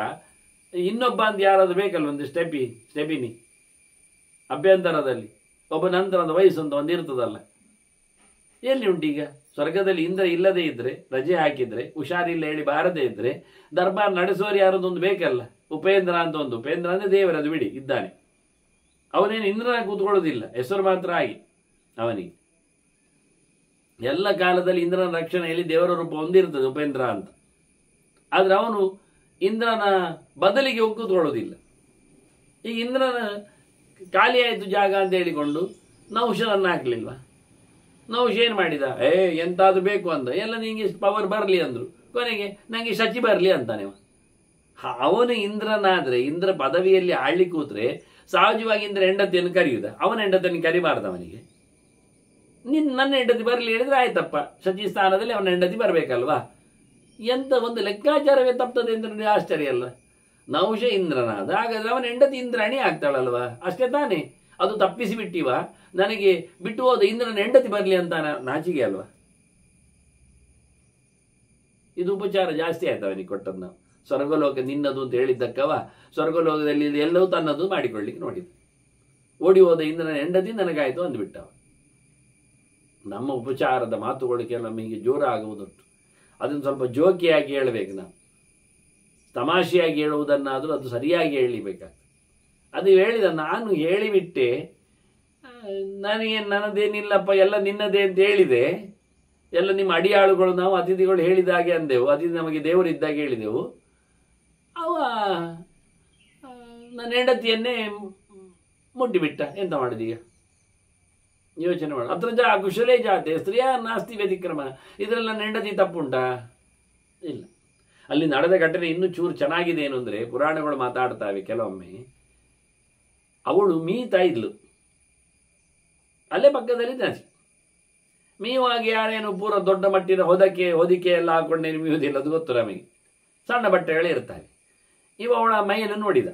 ಇನ್ನೊಬ್ಬ ಅಂತ ಯಾರಾದರೂ ಬೇಕಲ್ಲ, ಒಂದು ಸ್ಟೆಪಿನಿ ಅಭ್ಯಂತರದಲ್ಲಿ ಒಬ್ಬ ನಂತರದ ವಯಸ್ಸು ಅಂತ ಒಂದು ಇರ್ತದಲ್ಲ, ಎಲ್ಲಿ ಉಂಟೀಗ? ಸ್ವರ್ಗದಲ್ಲಿ ಇಂದ್ರ ಇಲ್ಲದೇ ಇದ್ರೆ, ರಜೆ ಹಾಕಿದ್ರೆ, ಹುಷಾರಿಲ್ಲ ಹೇಳಿ ಬಾರದೇ ಇದ್ರೆ ದರ್ಬಾರ್ ನಡೆಸುವವರು ಯಾರದೊಂದು ಬೇಕಲ್ಲ. ಉಪೇಂದ್ರ ಅಂತ ಒಂದು, ಉಪೇಂದ್ರ ಅಂದರೆ ದೇವರದು ಬಿಡಿ ಇದ್ದಾನೆ, ಅವನೇನು ಇಂದ್ರನ ಕೂತ್ಕೊಳ್ಳೋದಿಲ್ಲ, ಹೆಸರು ಮಾತ್ರ ಆಗಿ ಅವನಿಗೆ. ಎಲ್ಲ ಕಾಲದಲ್ಲಿ ಇಂದ್ರನ ರಕ್ಷಣೆಯಲ್ಲಿ ದೇವರ ರೂಪ ಹೊಂದಿರ್ತದೆ ಉಪೇಂದ್ರ ಅಂತ. ಆದರೆ ಅವನು ಇಂದ್ರನ ಬದಲಿಗೆ ಹೋಗಿ ಕೂತ್ಕೊಳ್ಳೋದಿಲ್ಲ. ಈಗ ಇಂದ್ರನ ಖಾಲಿ ಆಯಿತು ಜಾಗ ಅಂತ ಹೇಳಿಕೊಂಡು ನಹುಷನನ್ನು ಹಾಕ್ಲಿಲ್ವಾ? ನಹುಷ ಏನು ಮಾಡಿದ? ಎಂತಾದ್ರೂ ಬೇಕು ಅಂದ, ಎಲ್ಲ ನಿಂಗೆ ಪವರ್ ಬರಲಿ ಅಂದರು. ಕೊನೆಗೆ ನನಗೆ ಶಚಿ ಬರಲಿ ಅಂತಾನೆ. ಅವನು ಇಂದ್ರನಾದರೆ, ಇಂದ್ರ ಪದವಿಯಲ್ಲಿ ಆಳ್ಲಿ ಕೂತ್ರೆ ಸಹಜವಾಗಿ ಇಂದ್ರ ಹೆಂಡತಿಯನ್ನು ಕರೆಯುವುದ? ಅವನ ಹೆಂಡತಿಯನ್ನು ಕರಿಬಾರ್ದು ಅವನಿಗೆ. ನನ್ನ ಹೆಂಡತಿ ಬರಲಿ ಹೇಳಿದ್ರೆ ಆಯ್ತಪ್ಪ, ಶಚಿ ಸ್ಥಾನದಲ್ಲಿ ಅವನ ಹೆಂಡತಿ ಬರಬೇಕಲ್ವಾ? ಎಂತ ಒಂದು ಲೆಕ್ಕಾಚಾರವೇ ತಪ್ತದೆ ಅಂತ ಆಶ್ಚರ್ಯ ಅಲ್ಲ. ನಹುಷ ಇಂದ್ರನಾದ, ಹಾಗಾದ್ರೆ ಅವನ ಹೆಂಡತಿ ಇಂದ್ರಾಣಿ ಆಗ್ತಾಳಲ್ವಾ? ಅಷ್ಟೇ ತಾನೇ? ಅದು ತಪ್ಪಿಸಿ ಬಿಟ್ಟಿವ, ನನಗೆ ಬಿಟ್ಟು ಹೋದ ಇಂದ್ರನ ಹೆಂಡತಿ ಬರಲಿ ಅಂತ ನಾಚಿಕೆ ಅಲ್ವಾ? ಇದು ಉಪಚಾರ ಜಾಸ್ತಿ ಆಯ್ತು ಅವನಿಗೆ ಕೊಟ್ಟದ್ದು. ನಾವು ಸ್ವರ್ಗಲೋಕ ನಿನ್ನದು ಅಂತ ಹೇಳಿದ್ದಕ್ಕವ ಸ್ವರ್ಗಲೋಕದಲ್ಲಿ ಎಲ್ಲವೂ ತನ್ನದು ಮಾಡಿಕೊಳ್ಳಿಕ್ಕೆ ನೋಡಿದ್ದು. ಓಡಿ ಹೋದ ಇಂದ್ರನ ಹೆಂಡತಿ ನನಗಾಯ್ತು ಅಂದ್ಬಿಟ್ಟವ. ನಮ್ಮ ಉಪಚಾರದ ಮಾತುಗಳು ಕೆಲವೊಮ್ಮೆ ಹೀಗೆ ಜೋರಾಗುವುದುಂಟು. ಅದನ್ನು ಸ್ವಲ್ಪ ಜೋಕಿಯಾಗಿ ಹೇಳಬೇಕು. ನಾವು ತಮಾಷೆಯಾಗಿ ಹೇಳುವುದನ್ನಾದರೂ ಅದು ಸರಿಯಾಗಿ ಹೇಳಬೇಕಾಗ್ತದೆ. ಅದು ಹೇಳಿದ ನಾನು ಹೇಳಿಬಿಟ್ಟೆ, ನನಗೆ ನನ್ನದೇನಿಲ್ಲಪ್ಪ ಎಲ್ಲ ನಿನ್ನದೇ ಅಂತ ಹೇಳಿದೆ, ಎಲ್ಲ ನಿಮ್ಮ ಅಡಿಯಾಳುಗಳು ನಾವು ಅತಿಥಿಗಳು ಹೇಳಿದ ಹಾಗೆ ಅಂದೆವು, ಅತಿಥಿ ನಮಗೆ ದೇವರಿದ್ದಾಗ ಹೇಳಿದೆವು. ಅವ ನನ್ನ ಹೆಂಡತಿಯನ್ನೇ ಮುಟ್ಟಿಬಿಟ್ಟ, ಎಂತ ಮಾಡಿದೀಗ ಯೋಚನೆ ಮಾಡ. ಅತ್ರ ಕುಶಲೇ ಜಾತೆ ಸ್ತ್ರೀಯ ನಾಸ್ತಿ ವ್ಯತಿಕ್ರಮ. ಇದರಲ್ಲಿ ನನ್ನ ಹೆಂಡತಿ ತಪ್ಪುಂಟಾ? ಇಲ್ಲ. ಅಲ್ಲಿ ನಡೆದ ಘಟನೆ ಇನ್ನೂ ಚೂರು ಚೆನ್ನಾಗಿದೆ ಏನು ಅಂದರೆ, ಪುರಾಣಗಳು ಮಾತಾಡ್ತಾವೆ ಕೆಲವೊಮ್ಮೆ, ಅವಳು ಮೀತಾ ಇದ್ಲು, ಅಲ್ಲೇ ಪಕ್ಕದಲ್ಲಿ ನಾಚಿ ಮೀವಾಗಿ ಯಾರೇನು ಪೂರ ದೊಡ್ಡ ಮಟ್ಟಿನ ಹೊದಿಕೆ ಎಲ್ಲ ಹಾಕೊಂಡೇನು ಮೀಯುವುದಿಲ್ಲ, ಅದು ಗೊತ್ತು ನಮಗೆ, ಸಣ್ಣ ಬಟ್ಟೆಗಳೇ ಇರ್ತಾರೆ. ಇವ ಅವಳ ಮೈಯನ್ನು ನೋಡಿದ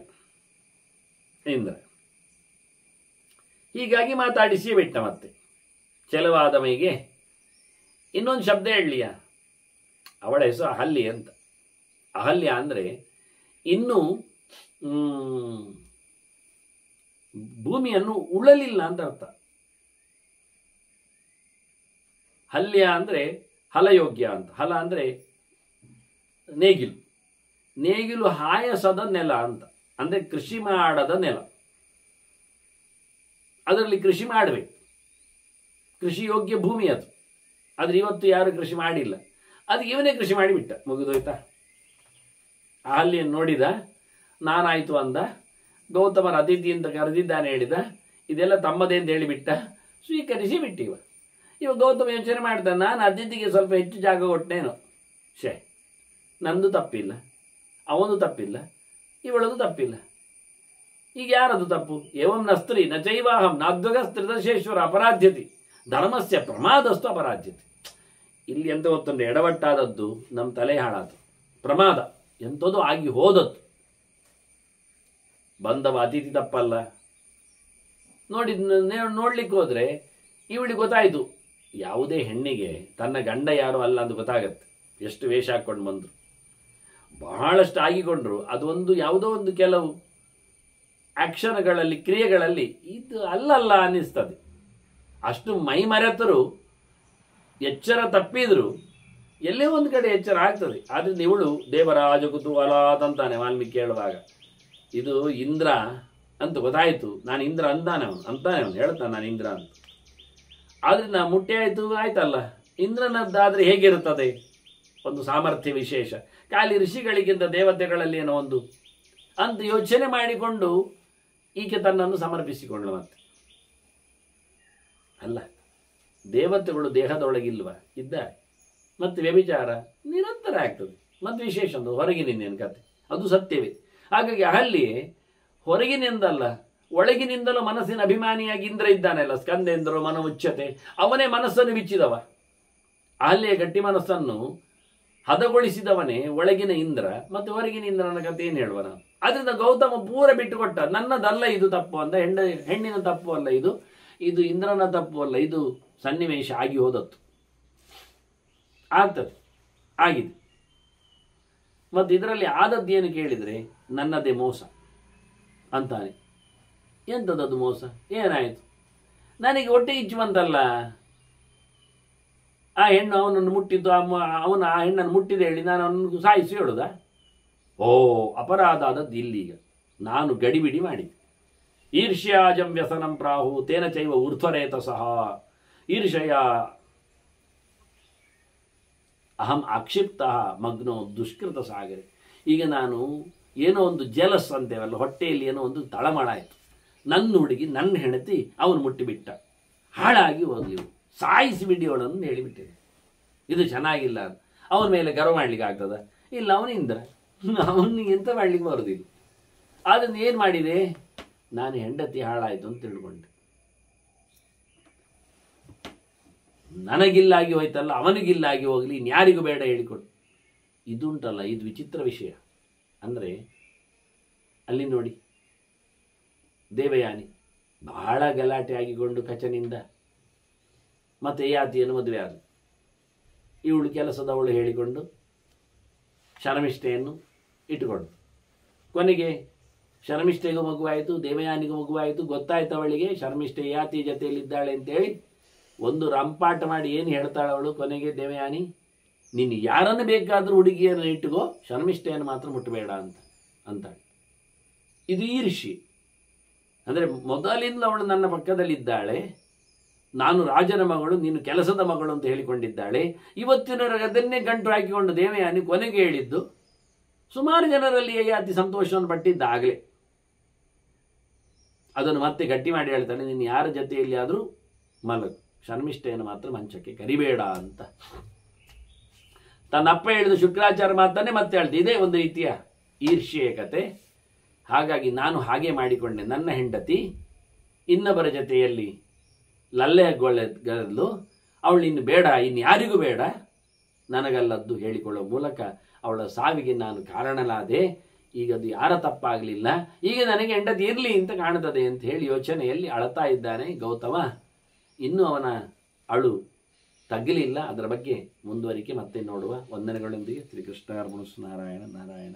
ಇಂದ್ರ, ಹೀಗಾಗಿ ಮಾತಾಡಿಸಿ ಬಿಟ್ಟ. ಮತ್ತೆ ಚೆಲವಾದ ಮೈಗೆ ಇನ್ನೊಂದು ಶಬ್ದ ಹೇಳಲಿಯ, ಅವಳ ಹೆಸರು ಅಹಲ್ಯ ಅಂತ. ಅಹಲ್ಯ ಅಂದರೆ ಇನ್ನೂ ಭೂಮಿಯನ್ನು ಉಳಲಿಲ್ಲ ಅಂತ ಅರ್ಥ. ಹಲ್ಯ ಅಂದರೆ ಹಲಯೋಗ್ಯ ಅಂತ. ಹಲ ಅಂದರೆ ನೇಗಿಲು, ನೇಗಿಲು ಹಾಯಸದ ನೆಲ ಅಂತ, ಅಂದರೆ ಕೃಷಿ ಮಾಡದ ನೆಲ. ಅದರಲ್ಲಿ ಕೃಷಿ ಮಾಡಬೇಕು, ಕೃಷಿ ಯೋಗ್ಯ ಭೂಮಿ ಅದು. ಆದರೆ ಇವತ್ತು ಯಾರು ಕೃಷಿ ಮಾಡಿಲ್ಲ, ಅದಕ್ಕೆ ಇವನೇ ಕೃಷಿ ಮಾಡಿಬಿಟ್ಟ, ಮುಗಿದೋಯ್ತಾ. ಅಹಲ್ಯನ್ನು ನೋಡಿದ, ನಾನಾಯಿತು ಅಂದ, ಗೌತಮರ ಅತಿಥಿ ಅಂತ ಕರೆದಿದ್ದಾನೆ ಹೇಳಿದ, ಇದೆಲ್ಲ ತಮ್ಮದೇ ಅಂತ ಹೇಳಿಬಿಟ್ಟ, ಸ್ವೀಕರಿಸಿ ಬಿಟ್ಟಿವ. ಇವ ಗೌತಮ ಯೋಚನೆ ಮಾಡ್ತಾನೆ, ನಾನು ಅತಿಥಿಗೆ ಸ್ವಲ್ಪ ಹೆಚ್ಚು ಜಾಗ ಕೊಟ್ಟನೇನು, ನಂದು ತಪ್ಪಿಲ್ಲ, ಅವನು ತಪ್ಪಿಲ್ಲ, ಇವಳದು ತಪ್ಪಿಲ್ಲ, ಈಗ ಯಾರದು ತಪ್ಪು? ಏವಂ ನಸ್ತ್ರೀ ನ ಚೈವಾಹಂ ನಾದ್ವಗಸ್ತ್ರಿದಶೇಶ್ವರ ಅಪರಾಧ್ಯತಿ ಧರ್ಮಸ್ಯ ಪ್ರಮಾದಸ್ತು ಅಪರಾಧ್ಯತಿ. ಇಲ್ಲಿ ಎಂತ ಗೊತ್ತುಂಟು, ಎಡವಟ್ಟಾದದ್ದು ನಮ್ಮ ತಲೆ ಹಾಳಾತು, ಪ್ರಮಾದ ಎಂಥದ್ದು ಆಗಿ ಹೋದದ್ದು. ಬಂದವ ಅತಿಥಿ ತಪ್ಪಲ್ಲ. ನೋಡ್ಲಿಕ್ಕೆ ಹೋದ್ರೆ ಇವಳಿಗೆ ಗೊತ್ತಾಯಿತು, ಯಾವುದೇ ಹೆಣ್ಣಿಗೆ ತನ್ನ ಗಂಡ ಯಾರು ಅಲ್ಲ ಅಂತ ಗೊತ್ತಾಗತ್ತೆ. ಎಷ್ಟು ವೇಷ ಹಾಕ್ಕೊಂಡು ಬಂದರು, ಬಹಳಷ್ಟು ಆಗಿಕೊಂಡ್ರು, ಅದೊಂದು ಯಾವುದೋ ಒಂದು ಕೆಲವು ಆಕ್ಷನ್ಗಳಲ್ಲಿ, ಕ್ರಿಯೆಗಳಲ್ಲಿ ಇದು ಅಲ್ಲಲ್ಲ ಅನ್ನಿಸ್ತದೆ. ಅಷ್ಟು ಮೈ ಮರೆತರು, ಎಚ್ಚರ ತಪ್ಪಿದ್ರು ಎಲ್ಲೇ ಒಂದು ಕಡೆ ಎಚ್ಚರ ಆಗ್ತದೆ. ಆದ್ದರಿಂದ ಇವಳು ದೇವರಾಜ ಕುತೂಹಲ ತಂತಾನೆ ವಾಲ್ಮೀಕಿ ಹೇಳುವಾಗ, ಇದು ಇಂದ್ರ ಅಂತ ಗೊತ್ತಾಯಿತು, ನಾನು ಇಂದ್ರ ಅಂತಾನೆ ಅವನು ಹೇಳ್ತಾನೆ, ನಾನು ಇಂದ್ರ ಅಂತ. ಆದ್ರಿಂದ ಮುಟ್ಟೆ ಆಯಿತು, ಆಯ್ತಲ್ಲ, ಇಂದ್ರನದ್ದಾದರೆ ಹೇಗಿರುತ್ತದೆ? ಒಂದು ಸಾಮರ್ಥ್ಯ ವಿಶೇಷ, ಖಾಲಿ ಋಷಿಗಳಿಗಿಂತ ದೇವತೆಗಳಲ್ಲಿ ಏನೋ ಒಂದು ಅಂತ ಯೋಚನೆ ಮಾಡಿಕೊಂಡು ಈಕೆ ತನ್ನನ್ನು ಸಮರ್ಪಿಸಿಕೊಂಡ್ಳು. ಮತ್ತೆ ಅಲ್ಲ, ದೇವತೆಗಳು ದೇಹದೊಳಗಿಲ್ವ, ಇದ್ದಾರೆ. ಮತ್ತೆ ವ್ಯಭಿಚಾರ ನಿರಂತರ ಆಗ್ತದೆ. ಮತ್ತೆ ವಿಶೇಷ ಒಂದು ಹೊರಗಿನಿಂದೇನು ಕತೆ, ಅದು ಸತ್ಯವೇ. ಹಾಗಾಗಿ ಅಲ್ಲಿ ಹೊರಗಿನಿಂದಲ್ಲ ಒಳಗಿನಿಂದಲೂ ಮನಸ್ಸಿನ ಅಭಿಮಾನಿಯಾಗಿ ಇಂದ್ರ ಇದ್ದಾನಲ್ಲ, ಸ್ಕಂದೇಂದ್ರೋ ಮನೋಚ್ಯತೆ, ಅವನೇ ಮನಸ್ಸನ್ನು ಬಿಚ್ಚಿದವ. ಅಲ್ಲಿಯ ಗಟ್ಟಿ ಮನಸ್ಸನ್ನು ಹದಗೊಳಿಸಿದವನೇ ಒಳಗಿನ ಇಂದ್ರ. ಮತ್ತೆ ಹೊರಗಿನ ಇಂದ್ರನ ಕತೆ ಏನು ಹೇಳುವ ನಾವು? ಅದರಿಂದ ಗೌತಮ ಪೂರ ಬಿಟ್ಟುಕೊಟ್ಟ, ನನ್ನದಲ್ಲ ಇದು ತಪ್ಪು ಅಂತ. ಹೆಣ್ಣಿನ ತಪ್ಪು ಅಲ್ಲ ಇದು, ಇದು ಇಂದ್ರನ ತಪ್ಪು ಅಲ್ಲ, ಇದು ಸನ್ನಿವೇಶ ಆಗಿ ಹೋದತ್ತು, ಆಗ್ತದೆ, ಆಗಿದೆ. ಮತ್ತು ಇದರಲ್ಲಿ ಆದದ್ದೇನು ಕೇಳಿದರೆ ನನ್ನದೇ ಮೋಸ ಅಂತಾನೆ. ಎಂಥದ್ದು ಮೋಸ? ಏನಾಯಿತು? ನನಗೆ ಹೊಟ್ಟೆ ಇಚ್ಚುವಂತಲ್ಲ, ಆ ಹೆಣ್ಣು ಅವನನ್ನು ಮುಟ್ಟಿದ್ದು, ಅವನು ಆ ಹೆಣ್ಣನ್ನು ಮುಟ್ಟಿದೆ ಹೇಳಿ ನಾನು ಅವನನ್ನು ಸಾಯಿಸಿ ಹೇಳುದ? ಓ, ಅಪರಾಧ ಆದದ್ದು ಇಲ್ಲೀಗ. ನಾನು ಗಡಿಬಿಡಿ ಮಾಡಿದೆ. ಈರ್ಷ್ಯಾಜಂ ವ್ಯಸನಂ ಪ್ರಾಹು ತೇನ ಚೈವ ಊರ್ಧ್ವರೇತ ಸಹ ಈರ್ಷಯ ಅಹಂ ಆಕ್ಷಿಪ್ತ ಮಗ್ನೋ ದುಷ್ಕೃತ ಸಾಗರೆ. ಈಗ ನಾನು ಏನೋ ಒಂದು ಜಲಸ್ ಅಂತೇವಲ್ಲ, ಹೊಟ್ಟೆಯಲ್ಲಿ ಏನೋ ಒಂದು ತಳಮಳಾಯಿತು. ನನ್ನ ಹುಡುಗಿ, ನನ್ನ ಹೆಂಡತಿ ಅವನು ಮುಟ್ಟಿಬಿಟ್ಟ, ಹಾಳಾಗಿ ಹೋದ್ಲಿ, ಸಾಯಿಸಿ ಬಿಡಿಯೋಳನ್ನು ಹೇಳಿಬಿಟ್ಟಿದೆ. ಇದು ಚೆನ್ನಾಗಿಲ್ಲ. ಅವನ ಮೇಲೆ ಗರ್ವ ಮಾಡ್ಲಿಕ್ಕೆ ಆಗ್ತದ? ಇಲ್ಲ, ಅವನಿಂದ ಅವನಿಗೆ ಎಂತ ಮಾಡ್ಲಿಕ್ಕೆ ಬರೋದಿಲ್ಲ. ಅದನ್ನು ಏನು ಮಾಡಿದೆ? ನಾನು ಹೆಂಡತಿ ಹಾಳಾಯಿತು ಅಂತ ತಿಳ್ಕೊಂಡೆ. ನನಗಿಲ್ಲಾಗಿ ಹೋಯ್ತಲ್ಲ, ಅವನಿಗಿಲ್ಲಾಗಿ ಹೋಗಲಿ, ಇನ್ಯಾರಿಗೂ ಬೇಡ ಹೇಳಿಕೊಡು. ಇದುಂಟಲ್ಲ, ಇದು ವಿಚಿತ್ರ ವಿಷಯ. ಅಂದರೆ ಅಲ್ಲಿ ನೋಡಿ, ದೇವಯಾನಿ ಬಹಳ ಗಲಾಟೆ ಆಗಿಕೊಂಡು ಕಚನಿಂದ ಮತ್ತೆ ಯಾತಿಯನ್ನು ಮದುವೆ ಆದ. ಇವಳು ಕೆಲಸದವಳು ಹೇಳಿಕೊಂಡು ಶರ್ಮಿಷ್ಠೆಯನ್ನು ಇಟ್ಟುಕೊಂಡು, ಕೊನೆಗೆ ಶರ್ಮಿಷ್ಠೆಗೂ ಮಗುವಾಯಿತು, ದೇವಯಾನಿಗೂ ಮಗುವಾಯಿತು. ಗೊತ್ತಾಯ್ತು ಅವಳಿಗೆ ಶರ್ಮಿಷ್ಠೆ ಯಾತಿ ಜೊತೆಯಲ್ಲಿದ್ದಾಳೆ ಅಂತೇಳಿ ಒಂದು ರಂಪಾಟ ಮಾಡಿ ಏನು ಹೇಳ್ತಾಳೆ ಅವಳು ಕೊನೆಗೆ ದೇವಯಾನಿ, ನೀನು ಯಾರನ್ನು ಬೇಕಾದರೂ ಹುಡುಗಿಯನ್ನು ಇಟ್ಟುಕೋ, ಶರ್ಮಿಷ್ಠೆಯನ್ನು ಮಾತ್ರ ಮುಟ್ಟಬೇಡ ಅಂತಾಳೆ. ಇದು ಈರ್ಷಿ. ಅಂದರೆ ಮೊದಲಿಂದ ಅವಳು ನನ್ನ ಪಕ್ಕದಲ್ಲಿದ್ದಾಳೆ, ನಾನು ರಾಜನ ಮಗಳು, ನೀನು ಕೆಲಸದ ಮಗಳು ಅಂತ ಹೇಳಿಕೊಂಡಿದ್ದಾಳೆ. ಇವತ್ತಿನವರೆಗೆ ಅದನ್ನೇ ಗಂಟು ಹಾಕಿಕೊಂಡು ದೇವಯಾನಿ ಕೊನೆಗೆ ಹೇಳಿದ್ದು ಸುಮಾರು ಜನರಲ್ಲಿ ಅತಿ ಸಂತೋಷವನ್ನು ಪಟ್ಟಿದ್ದಾಗಲೇ ಅದನ್ನು ಮತ್ತೆ ಗಟ್ಟಿ ಮಾಡಿ ಹೇಳ್ತಾನೆ, ನೀನು ಯಾರ ಜೊತೆಯಲ್ಲಿ ಆದರೂ ಮಲಗು, ಶರ್ಮಿಷ್ಠೆಯನ್ನು ಮಾತ್ರ ಮಂಚಕ್ಕೆ ಕರಿಬೇಡ ಅಂತ. ತನ್ನಪ್ಪ ಹೇಳಿದ ಶುಕ್ರಾಚಾರ್ಯ ಮಾತನ್ನೇ ಮತ್ತೆ ಹೇಳ್ದೆ. ಇದೇ ಒಂದು ರೀತಿಯ ಈರ್ಷ್ಯೆಯ ಕತೆ. ಹಾಗಾಗಿ ನಾನು ಹಾಗೆ ಮಾಡಿಕೊಂಡೆ. ನನ್ನ ಹೆಂಡತಿ ಇನ್ನೊಬ್ಬರ ಜೊತೆಯಲ್ಲಿ ಲಲ್ಲೆಗೊಳ್ಳೆಗಲು, ಅವಳು ಇನ್ನು ಬೇಡ, ಇನ್ನು ಯಾರಿಗೂ ಬೇಡ, ನನಗಲ್ಲದ್ದು ಹೇಳಿಕೊಳ್ಳುವ ಮೂಲಕ ಅವಳ ಸಾವಿಗೆ ನಾನು ಕಾರಣನಾದೆ. ಈಗ ಅದು ಯಾರ ತಪ್ಪಾಗಲಿಲ್ಲ, ಈಗ ನನಗೆ ಹೆಂಡತಿ ಇರಲಿ ಅಂತ ಕಾಣುತ್ತದೆ ಅಂತ ಹೇಳಿ ಯೋಚನೆಯಲ್ಲಿ ಅಳತಾ ಇದ್ದಾನೆ ಗೌತಮ. ಇನ್ನೂ ಅವನ ಅಳು ತಗ್ಗಲಿಲ್ಲ. ಅದರ ಬಗ್ಗೆ ಮುಂದುವರಿಕೆ ಮತ್ತೆ ನೋಡುವ. ವಂದನೆಗಳೊಂದಿಗೆ ಶ್ರೀಕೃಷ್ಣ ಅರ್ಪಣಸ್ತು. ನಾರಾಯಣ ನಾರಾಯಣ.